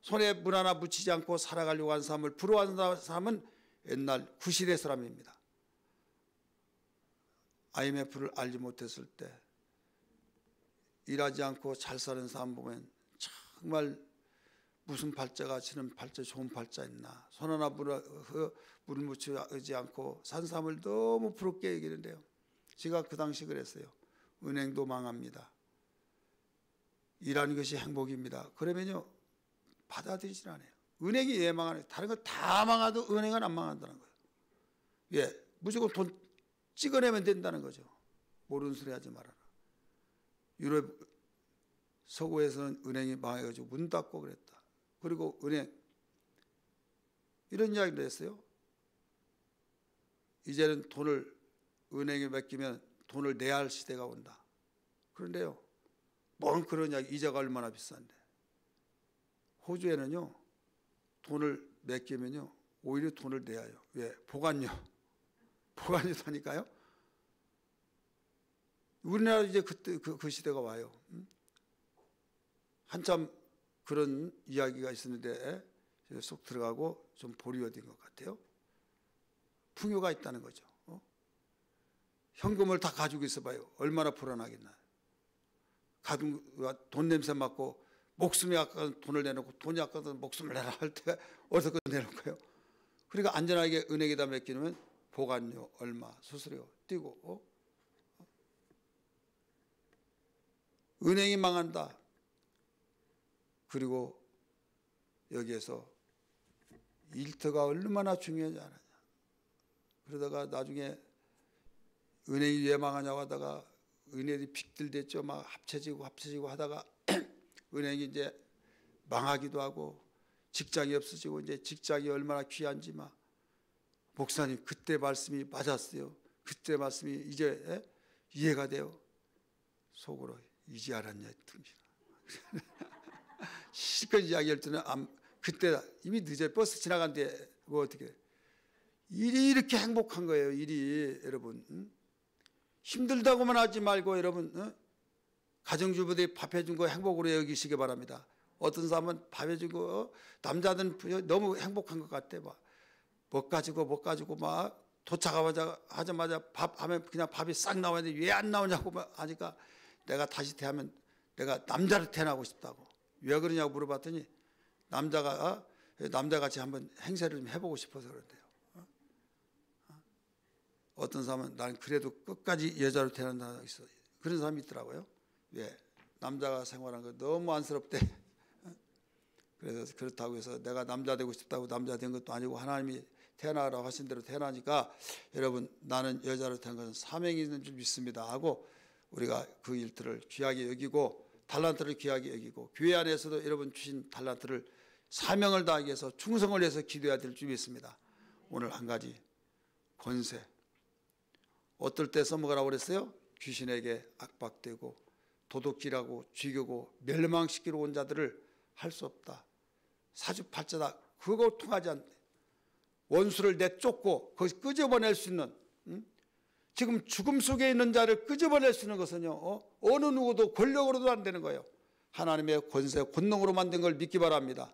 손에 물 하나 묻히지 않고 살아가려고 하는 사람을 부러워하는 사람은 옛날 구시대 사람입니다. IMF를 알지 못했을 때 일하지 않고 잘 사는 사람 보면 정말 무슨 팔자가 지는 팔자 좋은 팔자 있나. 손 하나 물 묻히지 않고 산삼을 너무 부럽게 얘기하는데요. 제가 그 당시 그랬어요. 은행도 망합니다. 일하는 것이 행복입니다. 그러면요 받아들이질 않아요. 은행이 왜 망하냐. 다른 거 다 망해도 은행은 안 망한다는 거예요. 예, 무조건 돈 찍어내면 된다는 거죠. 모르는 소리 하지 말아라. 유럽 서구에서는 은행이 망해가지고 문 닫고 그랬다. 그리고 은행 이런 이야기도 했어요. 이제는 돈을 은행에 맡기면 돈을 내야 할 시대가 온다. 그런데요, 뭔 그런 이야기. 이자가 얼마나 비싼데. 호주에는요 돈을 맡기면요 오히려 돈을 내야요. 왜? 보관료. 보관료 타니까요. 우리나라 이제 그때 그 시대가 와요. 한참 그런 이야기가 있었는데 쏙 들어가고 좀 보류된 것 같아요. 풍요가 있다는 거죠. 현금을 다 가지고 있어봐요. 얼마나 불안하겠나. 돈 냄새 맡고 목숨이 아까운 돈을 내놓고 돈이 아까운 목숨을 내라 할 때 어디서 내놓을까요? 그러니까 안전하게 은행에다 맡기면 보관료 얼마, 수수료 띄고 은행이 망한다. 그리고 여기에서 일터가 얼마나 중요하지 않느냐. 그러다가 나중에 은행이 왜 망하냐고 하다가 은행이 빅들댔죠. 막 합쳐지고 하다가 은행이 이제 망하기도 하고 직장이 없어지고 이제 직장이 얼마나 귀한지 막 목사님 그때 말씀이 맞았어요. 그때 말씀이 이제 이해가 돼요. 속으로 이제 알았냐 등신아. 실컷 이야기할 때는 그때 이미 늦어요. 버스 지나간데 뭐 어떻게 일이 이렇게 행복한 거예요. 일이 여러분 힘들다고만 하지 말고 여러분 가정주부들이 밥 해준 거 행복으로 여기시기 바랍니다. 어떤 사람은 밥 해준 거 남자들은 너무 행복한 것 같아. 못 가지고 막 도착하자마자 밥 하면 그냥 밥이 싹 나오는데 왜 안 나오냐고 하니까 내가 다시 태하면 내가 남자로 태어나고 싶다고. 왜 그러냐고 물어봤더니 남자같이 한번 행세를 좀 해보고 싶어서 그런데요. 어떤 사람은 난 그래도 끝까지 여자로 태어난다 있어. 그런 사람이 있더라고요. 왜? 남자가 생활한 거 너무 안쓰럽대. 그래서 그렇다고 해서 내가 남자 되고 싶다고 남자 된 것도 아니고 하나님이 태어나라고 하신 대로 태어나니까 여러분 나는 여자로 태어난 것은 사명이 있는 줄 믿습니다 하고 우리가 그 일들을 귀하게 여기고 달란트를 귀하게 여기고 교회 안에서도 여러분 주신 달란트를 사명을 다하기 위해서 충성을 해서 기도해야 될 줄 믿습니다. 오늘 한 가지 권세. 어떨 때 써먹으라고 그랬어요? 귀신에게 압박되고 도둑질하고 죽이고 멸망시키러 온 자들을 할 수 없다. 사주팔자다. 그거 통하지 않대. 원수를 내쫓고 거기서 끄집어낼 수 있는 지금 죽음 속에 있는 자를 끄집어낼 수 있는 것은요 어느 누구도 권력으로도 안 되는 거예요. 하나님의 권세 권능으로 만든 걸 믿기 바랍니다.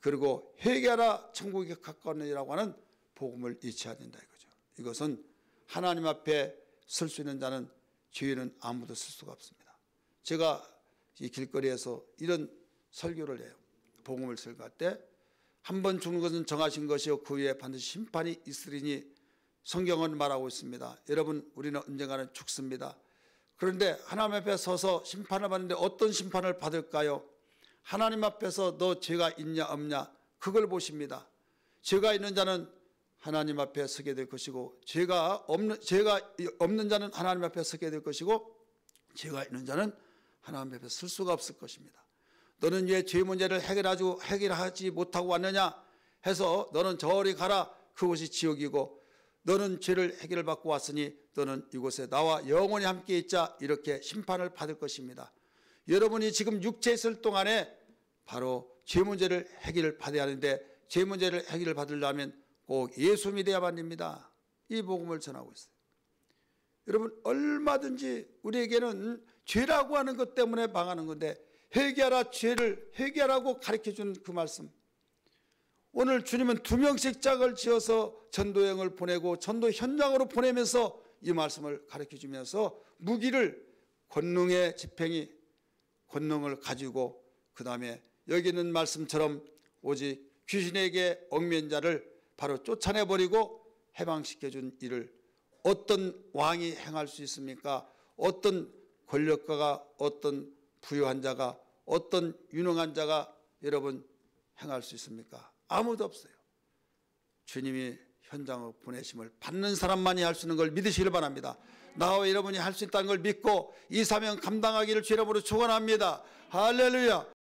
그리고 회개하라 천국에 가까우니라고 하는 복음을 잊지 않는다 이거죠. 이것은 하나님 앞에 설 수 있는 자는 죄인은 아무도 쓸 수가 없습니다. 제가 이 길거리에서 이런 설교를 해요. 복음을 설교할 때 한 번 죽는 것은 정하신 것이요 그 위에 반드시 심판이 있으리니 성경은 말하고 있습니다. 여러분 우리는 언젠가는 죽습니다. 그런데 하나님 앞에 서서 심판을 받는데 어떤 심판을 받을까요? 하나님 앞에서 너 죄가 있냐 없냐 그걸 보십니다. 죄가 있는 자는 하나님 앞에 서게 될 것이고 죄가 없는 자는 하나님 앞에 서게 될 것이고 죄가 있는 자는 하나님 앞에 설 수가 없을 것입니다. 너는 왜 죄 문제를 해결하지 못하고 왔느냐 해서 너는 저리 가라. 그곳이 지옥이고 너는 죄를 해결받고 왔으니 너는 이곳에 나와 영원히 함께 있자. 이렇게 심판을 받을 것입니다. 여러분이 지금 육체에 있을 동안에 바로 죄 문제를 해결을 받아야 하는데 죄 문제를 해결을 받으려면 꼭 예수 믿어야만 됩니다. 이 복음을 전하고 있어요. 여러분 얼마든지 우리에게는 죄라고 하는 것 때문에 망하는 건데 회개하라 죄를 회개하라고 가르쳐준 그 말씀. 오늘 주님은 2명씩 짝을 지어서 전도여행을 보내고 전도 현장으로 보내면서 이 말씀을 가르쳐주면서 무기를 권능의 집행이 권능을 가지고 그 다음에 여기 있는 말씀처럼 오직 귀신에게 얽매인 자를 바로 쫓아내버리고 해방시켜준 일을 어떤 왕이 행할 수 있습니까? 어떤 권력가가, 어떤 부유한 자가, 어떤 유능한 자가 여러분 행할 수 있습니까? 아무도 없어요. 주님이 현장으로 보내심을 받는 사람만이 할 수 있는 걸 믿으시길 바랍니다. 나와 여러분이 할 수 있다는 걸 믿고 이 사명 감당하기를 주 이름으로 축원합니다. 할렐루야.